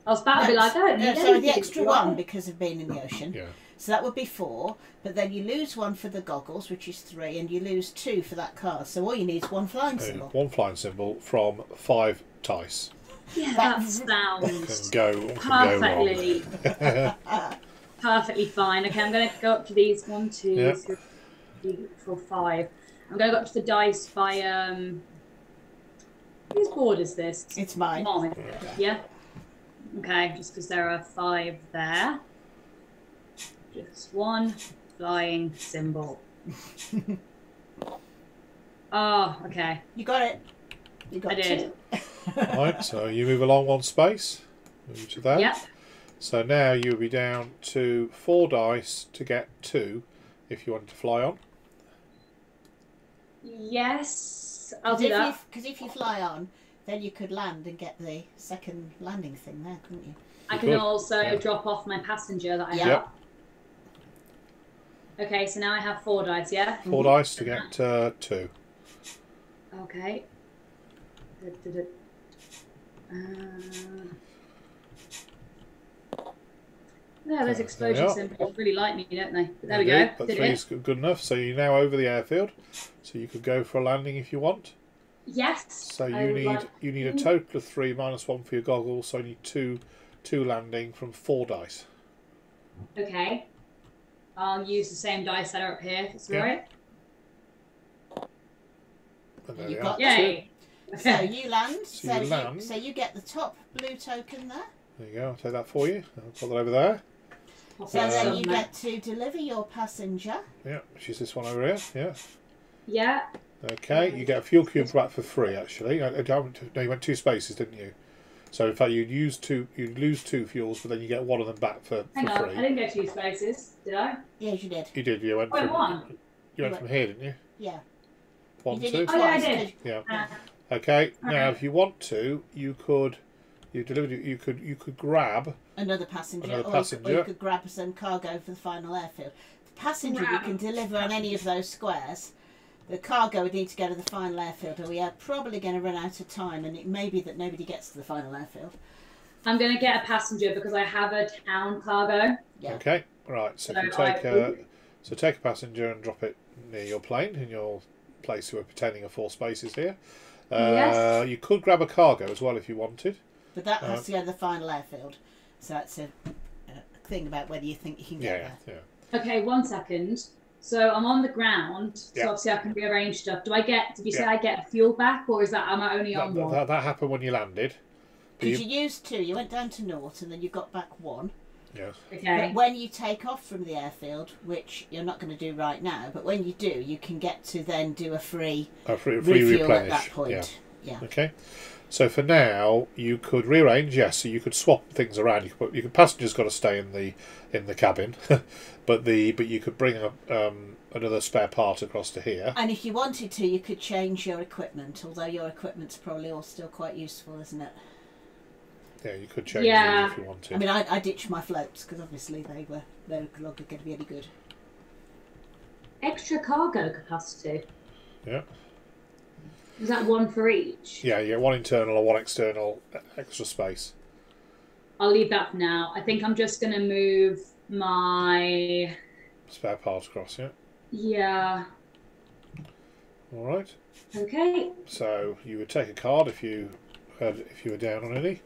I was about to be like, I don't need sorry, the anything, extra do I? 1 because of being in the ocean. Yeah. So that would be 4, but then you lose 1 for the goggles, which is 3, and you lose 2 for that card. So all you need is 1 flying symbol. 1 flying symbol from 5 dice. Yeah, That- that sounds Can go perfectly, perfectly fine. Okay, I'm going to go up to these 1, 2, Yeah. 3, 4, 5. I'm going to go up to the dice by whose board is this? It's mine. Mine. Yeah. Okay, just because there are 5 there. Just 1 flying symbol. Oh, okay. You got it. You got I did. 2. Right, so you move along 1 space. Move to that. Yep. So now you'll be down to 4 dice to get 2 if you wanted to fly on. Yes, I'll do that. Because if you fly on, then you could land and get the second landing thing there, couldn't you? I can could. also Yeah. drop off my passenger that I Yeah. have. Yep. Okay, so now I have 4 dice, yeah? 4 dice to get 2. Okay. Yeah, those explosion are. symbols really like me, don't they? But there we They go. do, But Did 3 it? is good enough. So you're now over the airfield. So you could go for a landing if you want. Yes. So I you would need like a to. total of 3 minus 1 for your goggles. So you need 2 landing from 4 dice. Okay. I'll use the same dice that are up here, if it's Yeah. right. And there You've we got are. Yay! So you land. So you land. So you get the top blue token there. There you go. I'll take that for you. I'll put that over there. So then you get to deliver your passenger. Yeah, which is this one over here. Yeah. Yeah. Okay, you get a fuel cube back for free. Actually, no, you went 2 spaces, didn't you? So in fact, you'd lose 2 fuels, but then you get 1 of them back for Hang on, free. I didn't go 2 spaces, did I? Yes, you did. You did. You went Wait, from 1. you went from here, didn't you? Yeah. 1, You did 2. it Oh, yeah, I twice. did. Yeah. Uh, Okay. Now, Okay. if you want to, you could grab. Another passenger, Another or you passenger. could grab some cargo for the final airfield. The passenger you Grab. can deliver on any of those squares. The cargo would need to go to the final airfield, or we are probably going to run out of time, and it may be that nobody gets to the final airfield. I'm going to get a passenger because I have a town cargo. Yeah. Okay. Right. So if you So take a passenger and drop it near your plane in your place. We're pretending are 4 spaces here. Yes. You could grab a cargo as well if you wanted. But that has to go to the final airfield. So that's a thing about whether you think you can get there. Yeah. Okay, 1 second. So I'm on the ground, so Yeah. obviously I can rearrange stuff. Did you say I get a fuel back, or am I only on one? That happened when you landed. Because you used 2. You went down to naught and then you got back 1. Yes. Okay. But when you take off from the airfield, which you're not going to do right now, but when you do, you can get to then do a free refuel replenish at that point. Yeah. Okay. So for now, you could rearrange. Yes, so you could swap things around. You could passengers got to stay in the cabin, but you could bring another spare part across to here. And if you wanted to, you could change your equipment. Although your equipment's probably all still quite useful, isn't it? Yeah, you could change it if you wanted. I mean, I ditched my floats because obviously they were no longer going to be any good. Extra cargo capacity. Yeah. Is that 1 for each? Yeah, you get 1 internal or 1 external extra space. I'll leave that for now. I think I'm just going to move my spare part across. Yeah. Yeah. All right. Okay. So you would take a card if you were down on any.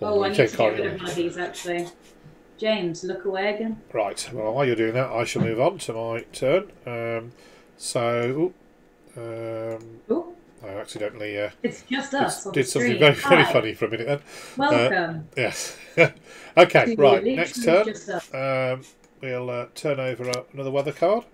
Oh, I need to get rid of one of these actually. James, look away again. Right. Well, while you're doing that, I shall move on to my turn. I accidentally it's just us. did something very funny for a minute then. Welcome. Yes. Okay. Right. Next turn. We'll turn over another weather card.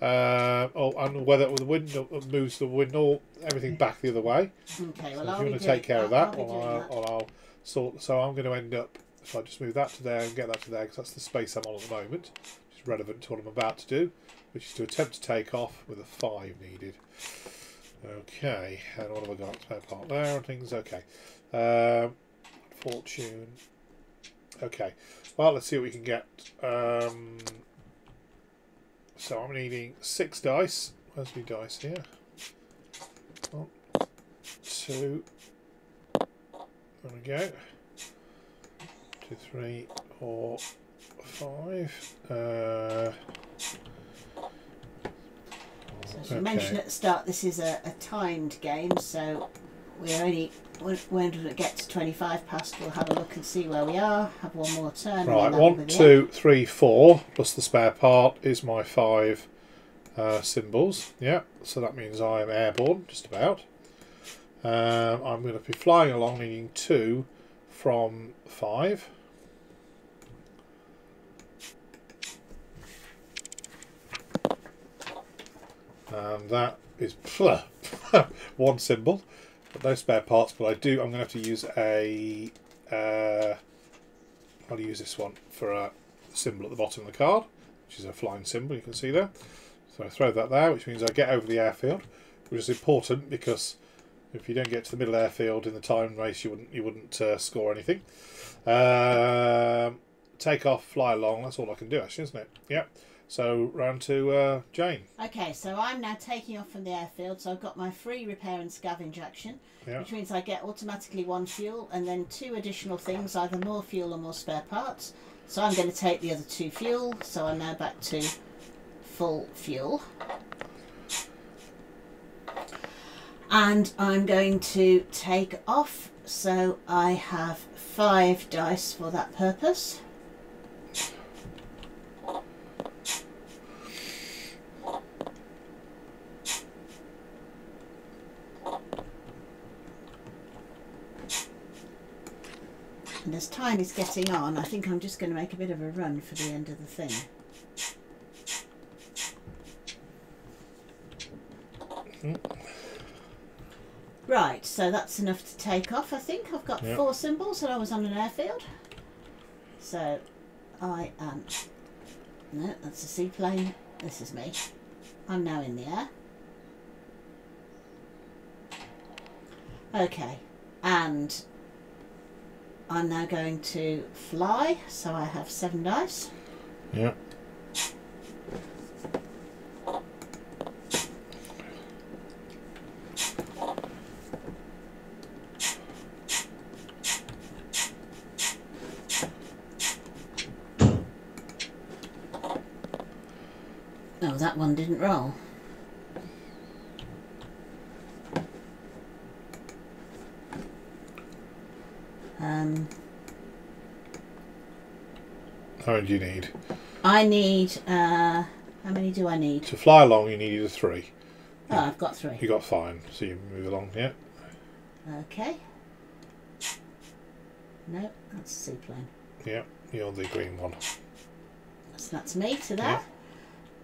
And weather with the wind moves the wind everything back the other way. Okay. Well, so if you want to take care of that, I'll sort. So I'm going to end up. If I just move that to there and get that to there, because that's the space I'm on at the moment, which is relevant to what I'm about to do, which is to attempt to take off with a 5 needed. Okay, and what have I got? Spare part there and things. Okay, fortune. Okay, well, let's see what we can get. So I'm needing 6 dice. Where's my dice here? 1, 2. There we go. 2, 3, 4, 5. So as you mentioned at the start, this is a timed game, so we only when it gets to 25 past, we'll have a look and see where we are. Have one more turn. Right, 1, 2, 3, 4 plus the spare part is my 5 symbols. Yeah, so that means I am airborne, just about. I'm going to be flying along, needing 2 from 5. And that is 1 symbol. But no spare parts, but I'm going to have to use I'll use this one for a symbol at the bottom of the card, which is a flying symbol, you can see there. So I throw that there, which means I get over the airfield, which is important because if you don't get to the middle airfield in the time race, you wouldn't score anything. Take off, fly along, that's all I can do actually, isn't it? Yeah. So round to Jane. Okay, so I'm now taking off from the airfield, so I've got my free repair and scavenge action, which means I get automatically 1 fuel and then 2 additional things, either more fuel or more spare parts. So I'm going to take the other 2 fuel, so I'm now back to full fuel. And I'm going to take off, so I have 5 dice for that purpose. And as time is getting on, I think I'm just going to make a bit of a run for the end of the thing. Right, so that's enough to take off, I think. I've got 4 symbols and I was on an airfield. So I am... No, that's a seaplane. This is me. I'm now in the air. Okay, and I'm now going to fly, so I have 7 dice. Yeah. Oh, that one didn't roll. How many do you need? I need. How many do I need? To fly along, you need a 3. Oh, I've got 3. You got fine, so you move along. Yeah. Okay. No, that's a seaplane. Yeah, you're the green one. So that's me to that.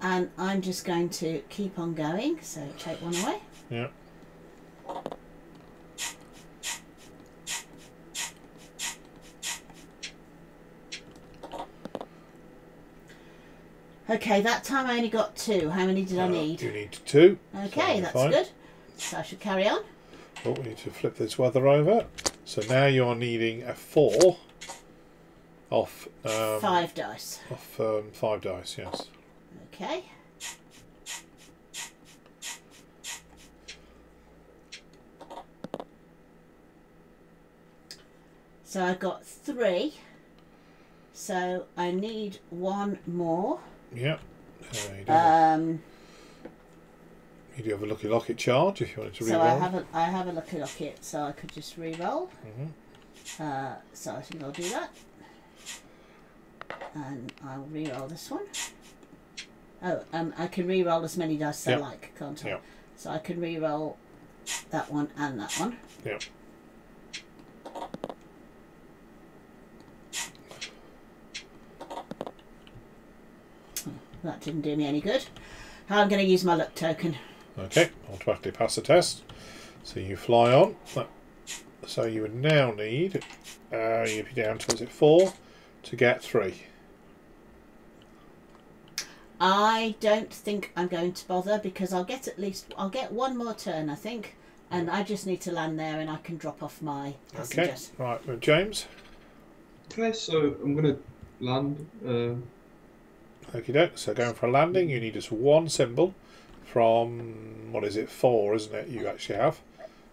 Yeah. And I'm just going to keep on going. So take one away. Yeah. Okay, that time I only got 2. How many did I need? You need 2. Okay, so that's fine. good. So I should carry on. Oh, we need to flip this weather over. So now you're needing a 4 off 5 dice. Off 5 dice, yes. Okay. So I got 3. So I need 1 more. Yeah. You do have a lucky locket charge if you wanted to re-roll. So I have a lucky locket, so I could just re-roll. So I think I'll do that. And I'll re-roll this one. Oh, I can re-roll as many dice as I like, can't I? Yep. So I can re-roll that one and that one. Yep. That didn't do me any good. I'm going to use my luck token. Okay, automatically pass the test. So you fly on. So you would now need, you'd be down to, is it 4, to get 3. I don't think I'm going to bother because I'll get one more turn, I think. And I just need to land there and I can drop off my passengers. Okay, right, with James. Okay, so I'm going to land. Okie doke, so going for a landing, you need just 1 symbol from, what is it, 4, isn't it, you actually have?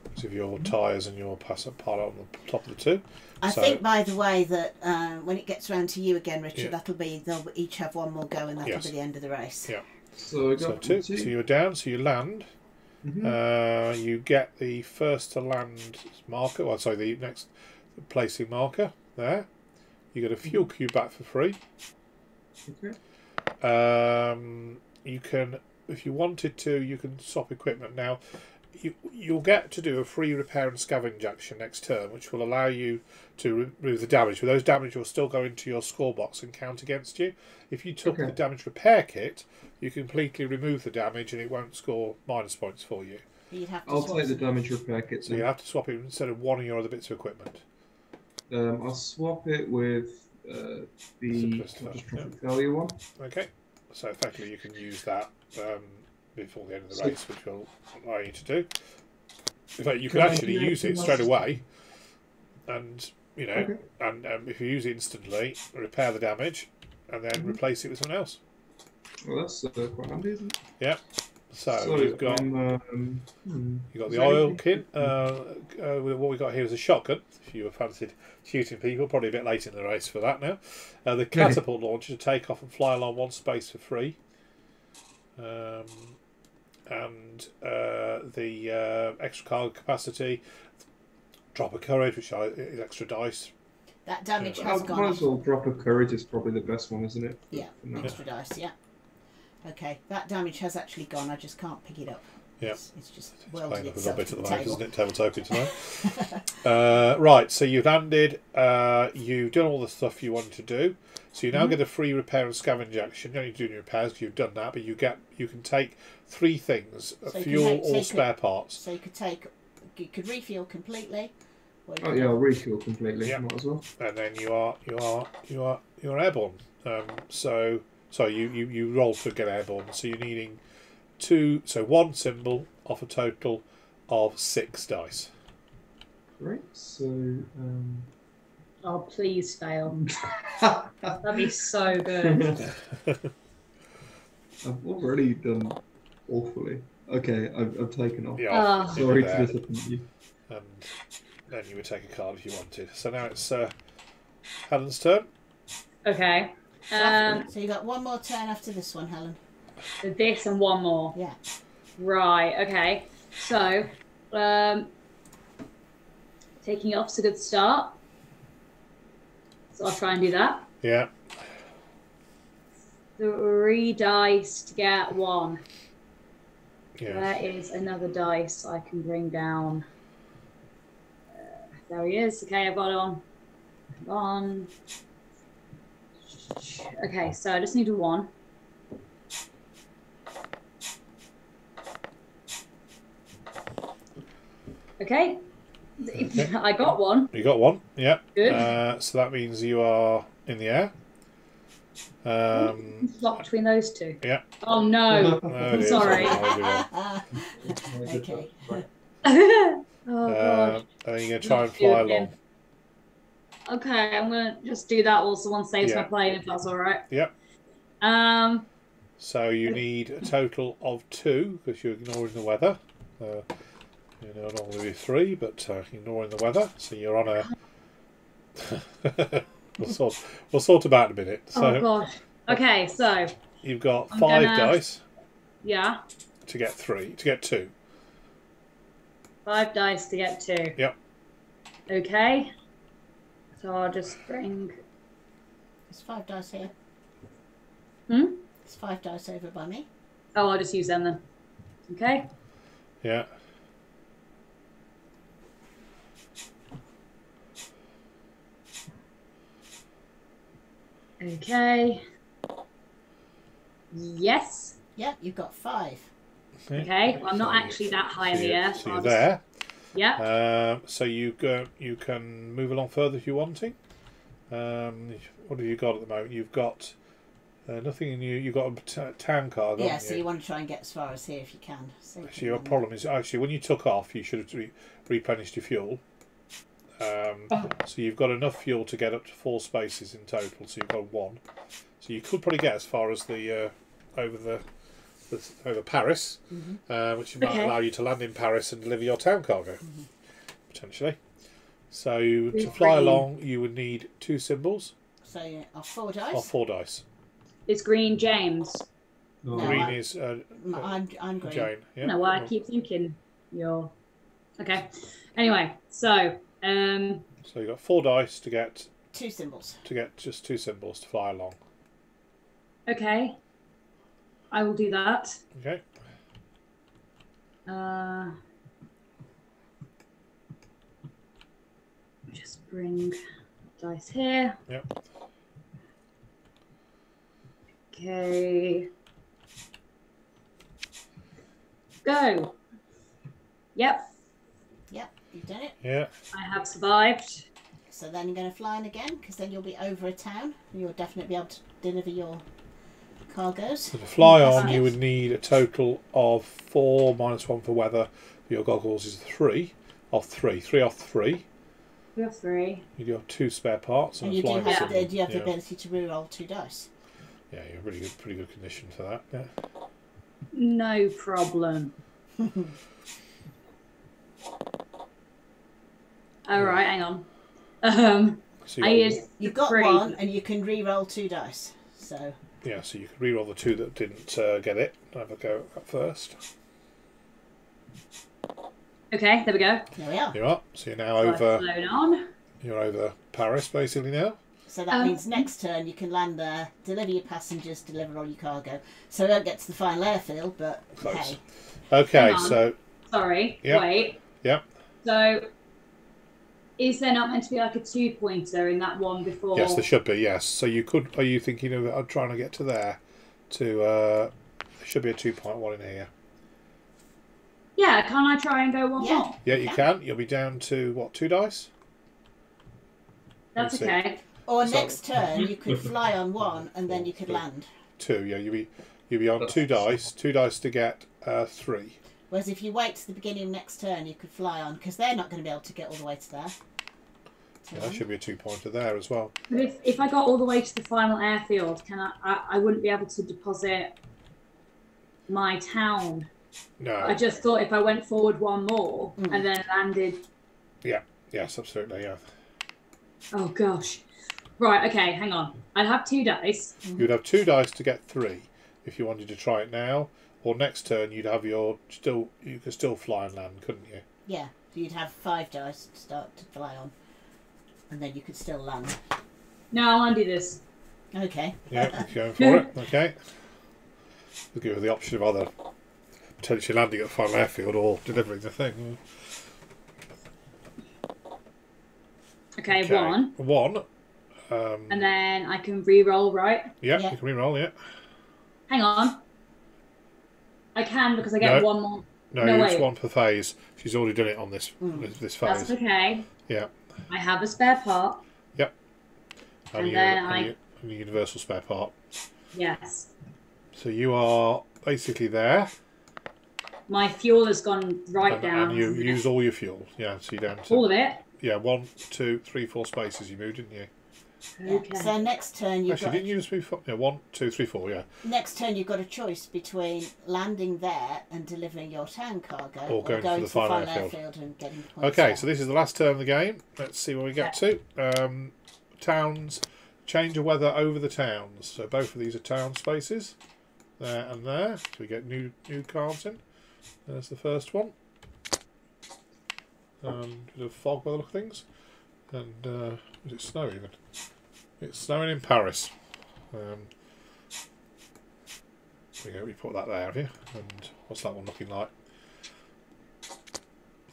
Because of your tyres and your pilot on the top of the 2. I think, by the way, that when it gets round to you again, Richard, they'll each have 1 more go and that'll be the end of the race. Yeah. So I got 2. So you're down, so you land. You get the first to land marker, well, sorry, the next placing marker there. You get a fuel cube back for free. Okay. You can, if you wanted to, you can swap equipment. Now, you'll get to do a free repair and scavenge action next turn, which will allow you to remove the damage. But those damage will still go into your score box and count against you. If you took the damage repair kit, you completely remove the damage and it won't score minus points for you. I'll take the damage repair kit. So you have to swap it instead of one of your other bits of equipment. I'll swap it with the catastrophic failure one. Okay, so effectively you can use that before the end of the race, which will allow you to do. In fact, you can actually use it straight away, and you know, and if you use it instantly, repair the damage, and then replace it with something else. Well, that's quite handy, isn't it? Yeah. So you've got you've got the oil kit. What we got here is a shotgun. If you were fancied shooting people, probably a bit late in the race for that now. The catapult launcher to take off and fly along 1 space for free. And the extra cargo capacity, drop of courage, which is extra dice. That damage has gone. Might as well drop of courage is probably the best one, isn't it? Yeah, extra dice. Yeah. Okay, that damage has actually gone. I just can't pick it up. Yeah, it's just welded itself a little bit to at the the moment, table. isn't it? Table token tonight. Right, so you've landed. You've done all the stuff you wanted to do. So you now get a free repair and scavenge action. You don't need to do any repairs because you've done that, but you can take 3 things: fuel or spare parts. So you could refuel completely. I'll refuel completely. Yeah. Might as well. And then you're airborne. So you roll to get airborne. So you're needing 1 symbol off a total of 6 dice. Great. So. Oh, please fail. That'd be so good. I've already done awfully. Okay, I've taken off. Yeah, sorry to disappoint you. And then you would take a card if you wanted. So now it's Helen's turn. Okay. So you got 1 more turn after this one, Helen. This and 1 more. Yeah. Right. Okay. So, taking off's a good start. So I'll try and do that. Yeah. 3 dice to get 1. Yeah. There is another dice I can bring down. There he is. Okay, I've got it on. Okay, so I just need a 1. Okay. I got 1. You got 1. Yeah. Good. So that means you are in the air. Locked between those two. Yeah. Oh no. No, it is. Sorry. Okay. Oh god. And you're going to try and fly along. Okay, I'm gonna just do that. Also, one saves my Yeah. plane if that's all right. Yep. So you need a total of 2 because you're ignoring the weather. You know, normally be 3, but ignoring the weather. So you're on a. we'll sort about in a minute. So oh gosh. Okay, so you've got 5 dice. Yeah. To get 2. 5 dice to get 2. Yep. Okay. So I'll just bring. There's 5 dice here. There's 5 dice over by me. Oh, I'll just use them then. Okay. Yeah. Okay. Yes. Yep, you've got 5. Okay. Well, I'm not actually that high in the air. So you're there. Yeah. So you can move along further if you're wanting. What have you got at the moment? You've got nothing in you. You've got a town car, haven't Yeah, you? so you want to try and get as far as here if you can. So your problem is actually when you took off, you should have replenished your fuel. So you've got enough fuel to get up to 4 spaces in total. So you've got 1. So you could probably get as far as the over Paris, which might allow you to land in Paris and deliver your town cargo potentially. So to fly along, you would need 2 symbols. So off 4 dice. Off 4 dice. Is green James? No, Green is I'm green. Jane. Yeah. No, I keep thinking you're. Okay. Anyway, so So you've got 4 dice to get 2 symbols. to get just 2 symbols to fly along. okay, I will do that. Okay. Just bring dice here. Yep. Okay. Go. Yep, Yep, you've done it. Yeah. I have survived. So then you're going to fly in again because then you'll be over a town and you'll definitely be able to deliver your cargoes. So to fly on, you would need a total of 4 minus 1 for weather. For your goggles is 3 off 3. 3 off 3. We have 3. You do have 2 spare parts And a you do flying have, symbol. the ability to reroll 2 dice. Yeah, you're pretty good condition for that. Yeah. No problem. All right, hang on. So I used You've got 3. 1 and you can reroll 2 dice. So yeah, so you can reroll the 2 that didn't get it. Have a go at first. Okay, there we go. there we are. You're up. So you're now So I've over. flown on. You're over Paris basically now. So that means next turn you can land there, deliver your passengers, deliver all your cargo. So we don't get to the final airfield, but Close. hey. Okay, Hang on. so Sorry, Yep. wait. Yep. So, is there not meant to be like a 2-pointer in that one before? yes, there should be. Yes. So you could. Are you thinking of trying to get to there? To there should be a 2.1 in here. Yeah, can't I try and go one Yeah. more? Yeah, you can. You'll be down to what? 2 dice. That's Let's see. okay. Or So- next turn you could fly on 1 and then you could land. 2. Yeah, you'll be on 2 dice. 2 dice to get 3. Whereas if you wait to the beginning of next turn you could fly on because they're not going to be able to get all the way to there. Yeah, that should be a 2-pointer there as well. But if I got all the way to the final airfield, can I wouldn't be able to deposit my town. No. I just thought if I went forward 1 more and then landed. Yeah. Yes, absolutely. Yeah. Oh gosh. Right. Okay. Hang on. I'd have 2 dice. You'd have 2 dice to get 3 if you wanted to try it now. Or next turn, you'd have you could still fly and land, couldn't you? Yeah, so you'd have 5 dice to start to fly on. And then you could still land. No, I want to do this. Okay. Yeah, you're going for it. Okay. We'll give you the option of either potentially landing at the final airfield or delivering the thing. Okay, one. One. And then I can re-roll, right? Yeah, you can re-roll, yeah. Hang on. I can because I get one more. No, it's one per phase. She's already done it on this this phase. That's okay. Yeah. I have a spare part. Yep. And then a universal spare part. Yes. So you are basically there. My fuel has gone down. And you use all your fuel. Yeah, so you're down to... All of it? Yeah, 1, 2, 3, 4 spaces you moved, didn't you? Okay. So next turn you've didn't you just move... Yeah, 1, 2, 3, 4, yeah. Next turn you've got a choice between landing there and delivering your town cargo, or going to the final airfield and getting points. Okay, there. so this is the last turn of the game. Let's see where we get to. Towns, change of weather over the towns. So both of these are town spaces, there and there. So we get new cards in. There's the first one. Bit of fog by the look of things. And is it snow even? It's snowing in Paris. There we go, we put that there, have you? And what's that one looking like?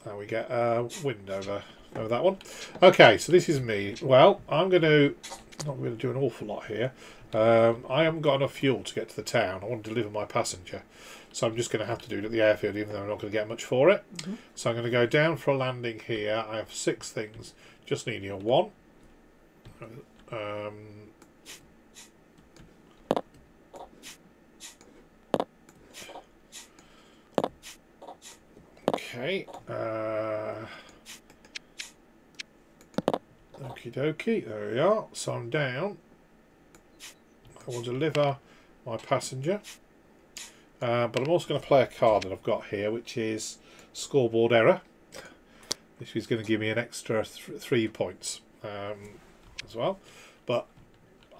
Now we get wind over that one. Okay, so this is me. Well, I'm not going to do an awful lot here. I haven't got enough fuel to get to the town. I want to deliver my passenger. So I'm just going to have to do it at the airfield, even though I'm not going to get much for it. So I'm going to go down for a landing here. I have 6 things. Just needing a 1. Okay. Okie dokie. There we are. So I'm down. I will deliver my passenger. But I'm also going to play a card that I've got here, which is scoreboard error, which is going to give me an extra 3 points as well. But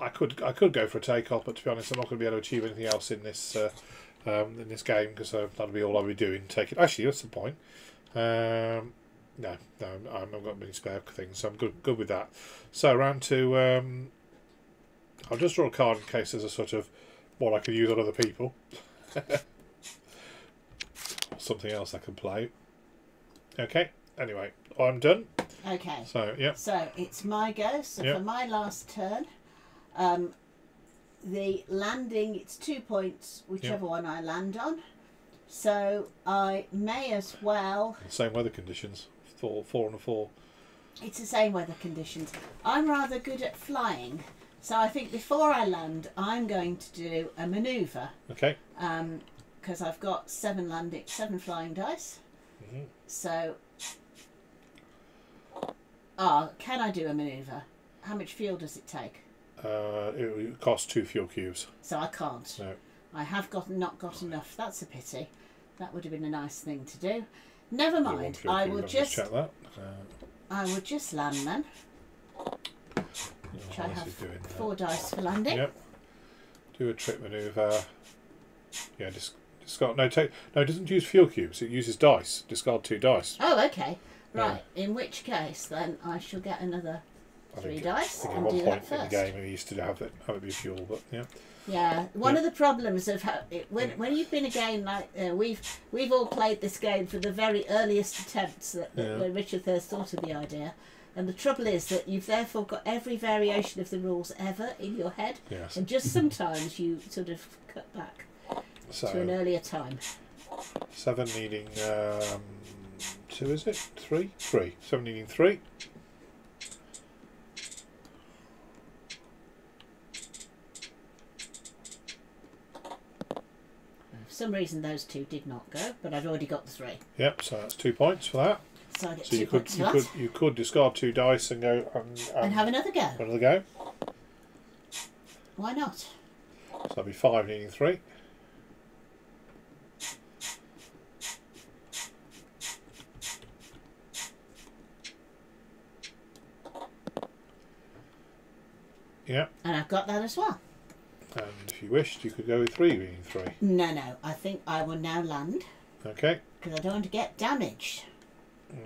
I could go for a takeoff, but to be honest, I'm not going to be able to achieve anything else in this game because that'll be all I'll be doing. Actually, that's the point. No, I haven't got many spare things, so I'm good with that. So round to I'll just draw a card in case there's a sort of what I could use on other people. Something else I can play. Okay, anyway, I'm done. Okay. So, yeah. So, it's my go. So, for my last turn, the landing, it's 2 points, whichever one I land on. So, I may as well... Same weather conditions. 4 and a 4. It's the same weather conditions. I'm rather good at flying. So I think before I land, I'm going to do a manoeuvre. Okay. Because I've got 7 flying dice. So, can I do a manoeuvre? How much fuel does it take? It costs 2 fuel cubes. So I can't. No. I have not got enough. That's a pity. That would have been a nice thing to do. Never mind. I will just check that. I will just land then. Which I have 4 dice for landing. Yep. Do a trick manoeuvre. Yeah, discard. No, it doesn't use fuel cubes. It uses dice. Discard 2 dice. Oh, okay. Right. Yeah. In which case, then I shall get another 3 dice and do that first. In the game, we used to have it be fuel, but yeah. Yeah, one of the problems of when you've been a game like we've all played this game for the very earliest attempts that when Richard first thought of the idea. And the trouble is that you've therefore got every variation of the rules ever in your head. Yes. And just sometimes you sort of cut back to an earlier time. 7 needing 2, is it? 3? 3. 7 needing 3. For some reason those 2 did not go, but I've already got the 3. Yep, so that's 2 points for that. So I get so you could discard 2 dice and go and have another go. Another go. Why not? So that'll be 5 needing 3. Yeah. And I've got that as well. And if you wished, you could go with 3 needing 3. No. I think I will now land. Okay. Because I don't want to get damaged.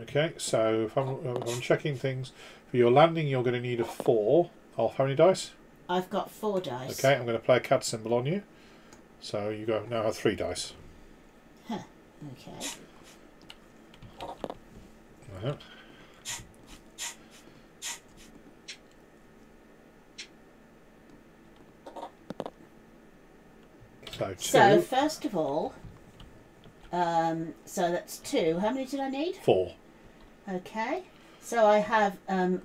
Okay, so if I'm checking things, for your landing you're going to need a 4, How many dice? I've got 4 dice. Okay, I'm going to play a cat symbol on you. So you now have 3 dice. Huh. Okay. So 2. So first of all, so that's 2. How many did I need? 4. Okay. So I have a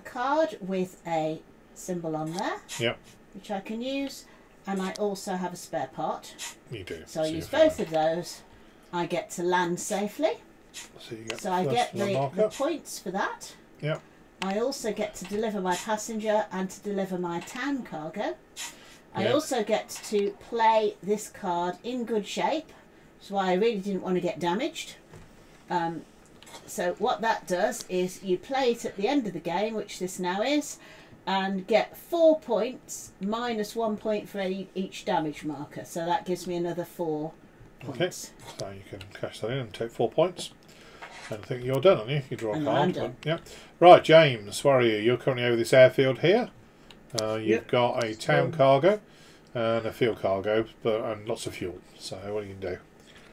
card with a symbol on there. Yep. Which I can use, and I also have a spare part. You do. So I use both of those. I get to land safely. So I get the points for that. Yep. I also get to deliver my passenger and to deliver my town cargo. I also get to play this card in good shape. That's why I really didn't want to get damaged. So what that does is you play it at the end of the game, which this now is, and get 4 points minus 1 point for each damage marker. So that gives me another 4 points. Okay, so you can cash that in and take 4 points. And I think you're done, aren't you? You draw a card. I'm done. Yeah. Right, James, where are you? You're currently over this airfield here. You've got a town cargo and a field cargo, and lots of fuel. So what are you going to do?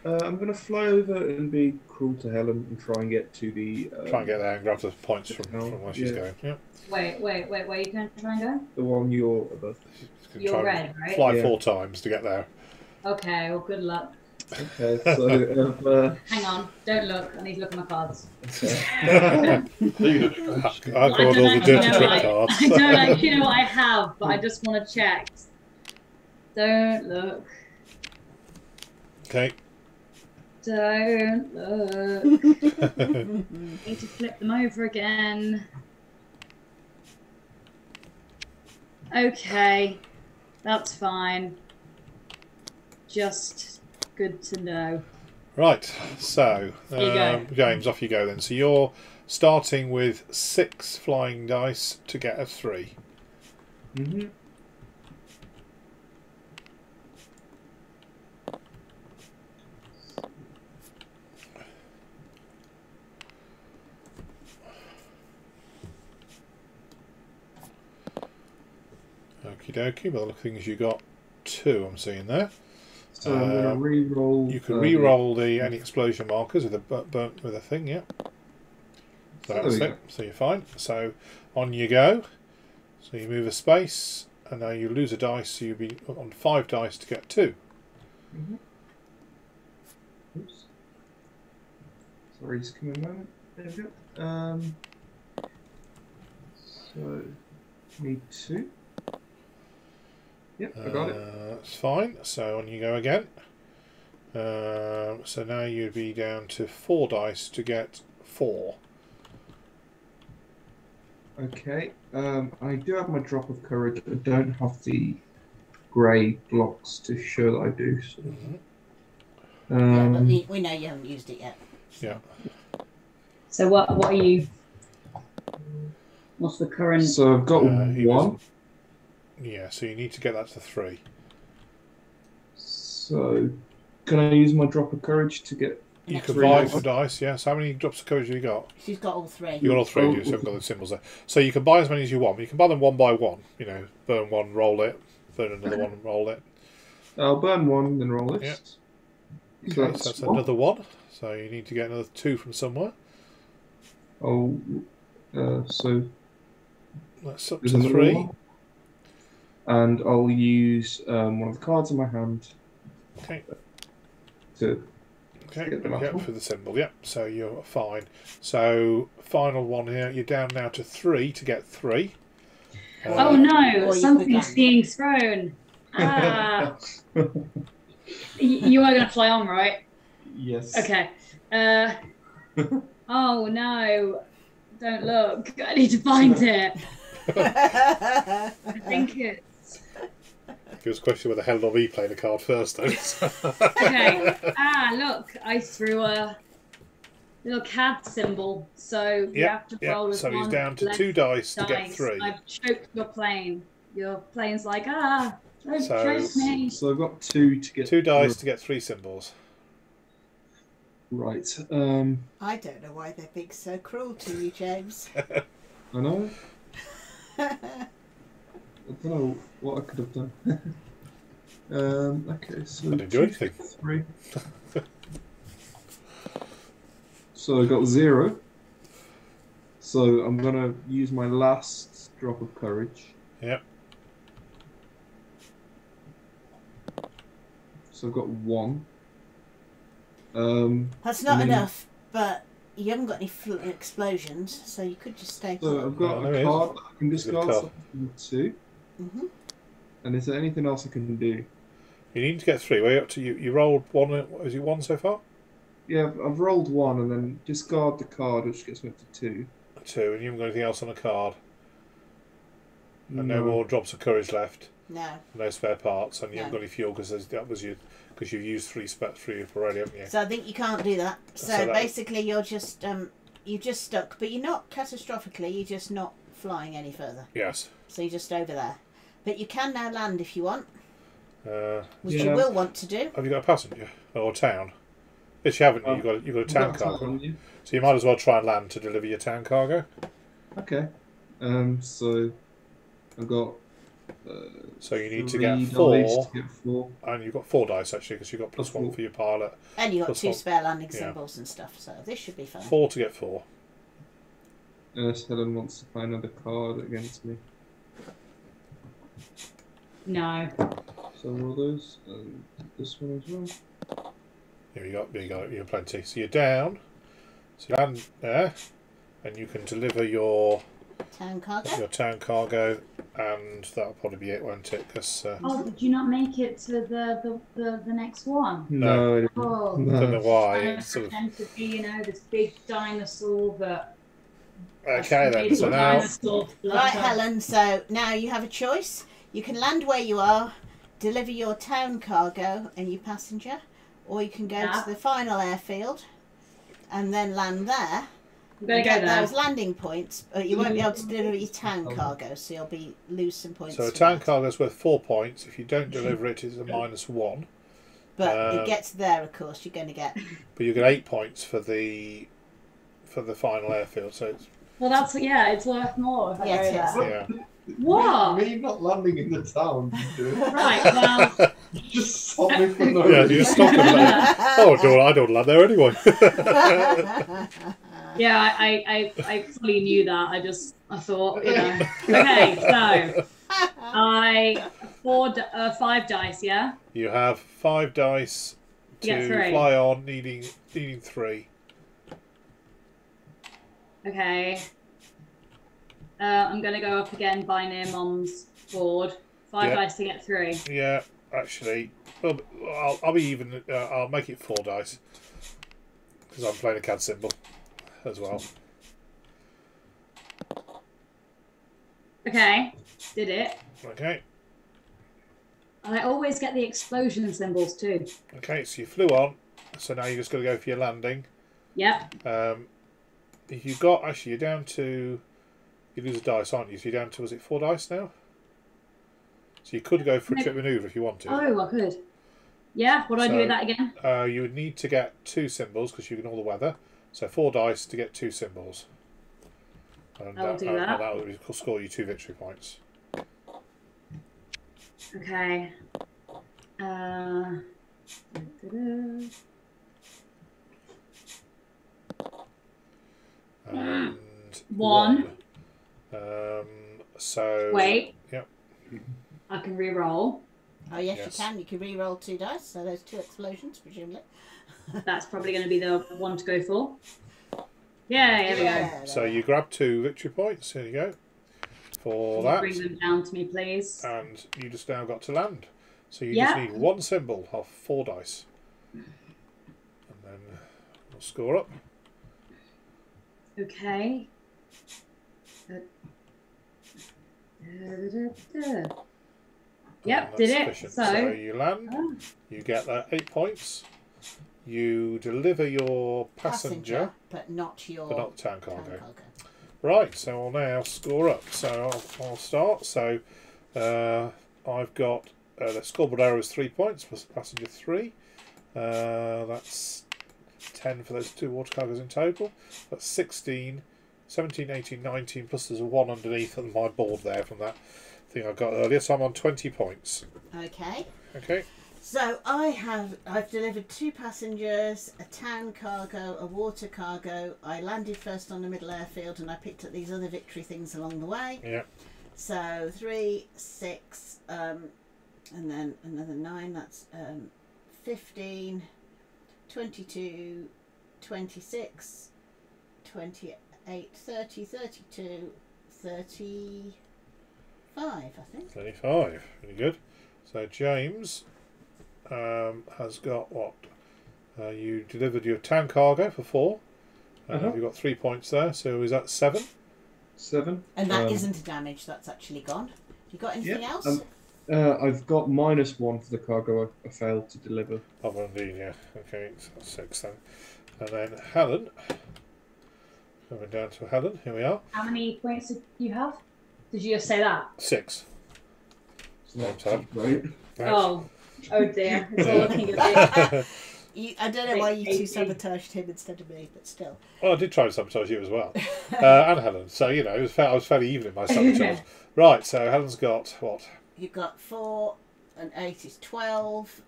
I'm going to fly over and be cruel to Helen and try and get to the... try and get there and grab the points from where she's going. Yeah. Wait, where are you going to try and go? The one you're above. You're red, right? Fly 4 times to get there. Okay, well, good luck. Okay, so... Hang on, don't look. I need to look at my cards. I've got all the dirty trick cards. I don't actually know what I have, but I just want to check. Don't look. Okay. Don't look. Need to flip them over again. Okay, that's fine. Just good to know. Right, so Here you go. James, off you go then. So you're starting with 6 flying dice to get a 3. Mm-hmm. Okie dokie, well, the things you got 2, I'm seeing there. So I'm going to re-roll... You can re-roll any explosion markers with a thing, yeah. So that's it. So you're fine. So on you go. So you move a space, and now you lose a dice, so you'll be on 5 dice to get 2. Mm-hmm. Oops. Sorry, just give me a moment. There we go. So, need 2. Yep, I got it. That's fine. So on you go again. So now you'd be down to 4 dice to get 4. Okay. I do have my drop of courage. I don't have the grey blocks to show that I do. So. Yeah, but we know you haven't used it yet. Yeah. So what are you? What's the current? So I've got 1. Yeah, so you need to get that to 3. So can I use my drop of courage to get... You can buy for dice, yes. How many drops of courage have you got? She's got all 3. You got all 3, you haven't got the symbols there. So you can buy as many as you want. You can buy them 1 by 1. You know, burn 1, roll it. Burn another 1, roll it. I'll burn 1, then roll it. Yeah. So Okay, so that's another 1. So you need to get another 2 from somewhere. Oh, so that's up to 3. 1. And I'll use one of the cards in my hand. Okay. To For the symbol, yeah. So you're fine. So final one here. You're down now to 3 to get 3. Oh no! Something's being thrown. Ah. You are going to fly on, right? Yes. Okay. Oh no! Don't look. I need to find it. I think it's. It was a question whether Helen or me played a card first, though. Okay. Look, I threw a little CAD symbol, so you have to roll with so one he's down to 2 dice to get 3. I've choked your plane. Your plane's like, don't choke me. So I've got 2 to get... 2 dice to get 3 symbols. Right. I don't know why they're being so cruel to you, James. I know. don't know what I could have done. Okay, so I didn't do anything. 3. So I got 0. So I'm gonna use my last drop of courage. Yep. So I've got 1. That's not and then- enough, but you haven't got any explosions, so you could just stay So put. I've got Yeah, a there card that I can There's a discard. card. So I'm 2. Mm-hmm. And is there anything else I can do? You need to get 3. Way up to you. You rolled 1. Is it 1 so far? Yeah, I've rolled 1 and then discard the card, which gets me up to 2. 2, and you haven't got anything else on the card. And no more drops of courage left. No. No spare parts, and you No. haven't got any fuel because you've used 3 already, haven't you? So I think you can't do that. So that- basically, you're just stuck, but you're not catastrophically. You're just not flying any further. Yes. So you're just over there. But you can now land if you want, which Yeah. you will want to do. Have you got a passenger or a town? Yes, you haven't. You've got a town cargo. So you might as well try and land to deliver your town cargo. Okay. So I've got. So you need to 3 get dice 4, to get 4. and you've got 4 dice actually because you've got +1 4. for your pilot. And you've got Plus 2 one. spare landing Yeah. symbols and stuff. So this should be fun. 4 to get 4. Helen wants to play another card against me. No. So all those, and this one as well. Here you got you're plenty. So you're down. So you land there, and you can deliver your Town cargo. town cargo, and that'll probably be it, won't it? Because Oh, did you not make it to the next one? No, I didn't. Oh. I don't know why. I It's sort of pretend to be, this big dinosaur that. okay then. So now Dinosaur Right, flutter. Helen. So now you have a choice. You can land where you are, deliver your town cargo and your passenger, or you can go Yeah. to the final airfield and then land there. I'm gonna and go get there. those landing points, but you won't be able to deliver your town cargo, so you'll lose some points. so a for town that. cargo is worth 4 points. If you don't deliver it, it's a -1. But it gets there, of course. You're going to get. But you get 8 points for the final airfield. So it's Well, it's worth more if I Yes, go yes. there. yeah. What? Me not landing in the town. Right, well, Just stop me from no Yeah, you just stop them there. Oh, I don't land there anyway. yeah, I fully knew that. I thought, Okay, so I 5 dice, yeah? You have 5 dice to Get 3. fly on, needing 3. Okay. I'm going to go up again by near Mom's board. 5 Yeah. dice to get 3. Yeah, actually, well, I'll be even. I'll make it 4 dice because I'm playing a CAD symbol as well. Okay, did it. Okay, And I always get the explosion symbols too. okay. So you flew on. So now you just got to go for your landing. Yep. If you've got you're down to. You lose a dice, aren't you? So you're down to, was it 4 dice now? So you could go for a trip maneuver if you want to. Oh, I could. Yeah, what do I do with that again? You would need to get 2 symbols because you ignore the weather. So 4 dice to get 2 symbols. And I will do that. That will score you 2 victory points. Okay. And 1. So Wait. Yep. I can re-roll. Oh yes, Yes. you can. You can re-roll 2 dice, so there's 2 explosions, presumably. That's probably going to be the one to go for. Yeah, here we go. So you grab 2 victory points. Here you go. For Can you that, bring them down to me, please? and you just now got to land. So you Yeah. just need 1 symbol off 4 dice, and then we'll score up. Okay. Yep, And did that's it. sufficient. So, you land. You get that 8 points. You deliver your passenger, but not your but not the town town cargo. cargo. Right, so I'll now score up. So I'll start. So I've got the scoreboard error is 3 points plus passenger 3. That's 10 for those 2 water cargoes in total. That's 16, 17, 18, 19 plus there's a 1 underneath on my board there from that thing I got earlier, so I'm on 20 points. Okay. Okay. So I've delivered 2 passengers, a town cargo, a water cargo. I landed first on the middle airfield, and I picked up these other victory things along the way. Yeah. So 3, 6, and then another 9. That's 15, 22, 26, 28, 30, 32, 35, I think. 35. Really good. So James has got what? You delivered your town cargo for 4. You've got 3 points there. So is that 7? 7. And that isn't a damage. That's actually gone. You got anything else? I've got -1 for the cargo I failed to deliver. Oh, indeed, yeah. Okay, so 6 then. And then Helen. Coming down to Helen. Here we are. How many points did you have? Did you just say that? 6. Right. Oh dear. It's all looking a bit. I don't know why you two sabotaged him instead of me, but still. Well, I did try to sabotage you as well. And Helen. So, you know, I was fairly even in my sabotage. Right, so Helen's got what? You've got 4 and 8 is 12,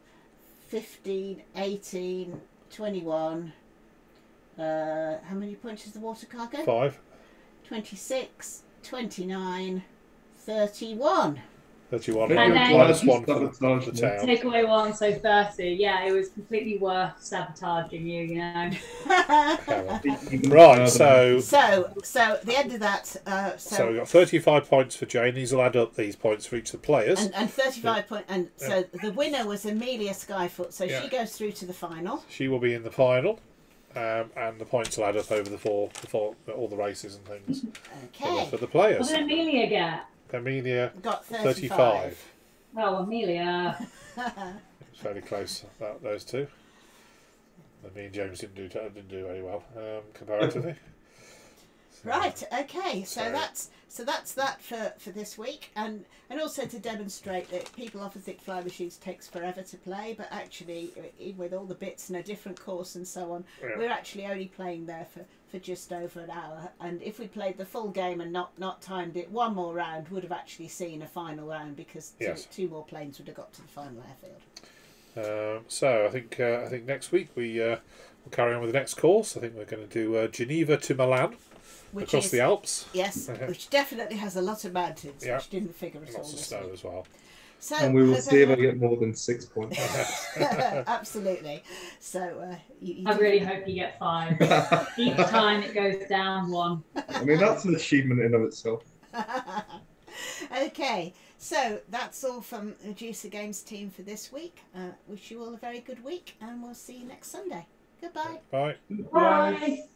15, 18, 21. How many points is the water cargo? 5. 26, 29, 31. 31. And then -1 for the town. Take away 1, so 30. Yeah, it was completely worth sabotaging you, you know. Right, so the end of that. So we've got 35 points for Jane. These will add up these points for each of the players. And 35 points. And so the winner was Amelia Skyfoot. So she goes through to the final. She will be in the final. And the points will add up over the four all the races and things. Okay. For the players. What did Amelia get? Amelia got 35. Oh, Amelia. It's fairly close, those two. And me and James didn't do very well comparatively. Right. Okay. So that's that for this week, and also to demonstrate that people often think Fly Machines takes forever to play, but actually, with all the bits and a different course and so on, we're actually only playing there for just over an hour. And if we played the full game and not timed it, one more round would have actually seen a final round, because two more planes would have got to the final airfield. So I think next week we'll carry on with the next course. I think we're going to do Geneva to Milan. Across the Alps. Yes, which definitely has a lot of mountains, which didn't figure at all. Lots of snow as well. So, and we will see if I get more than 6 points. Absolutely. So I really hope you get 5. Each time it goes down 1. I mean, that's an achievement in of itself. Okay, so that's all from the Juicer Games team for this week. Wish you all a very good week, and we'll see you next Sunday. Goodbye. Bye. Bye.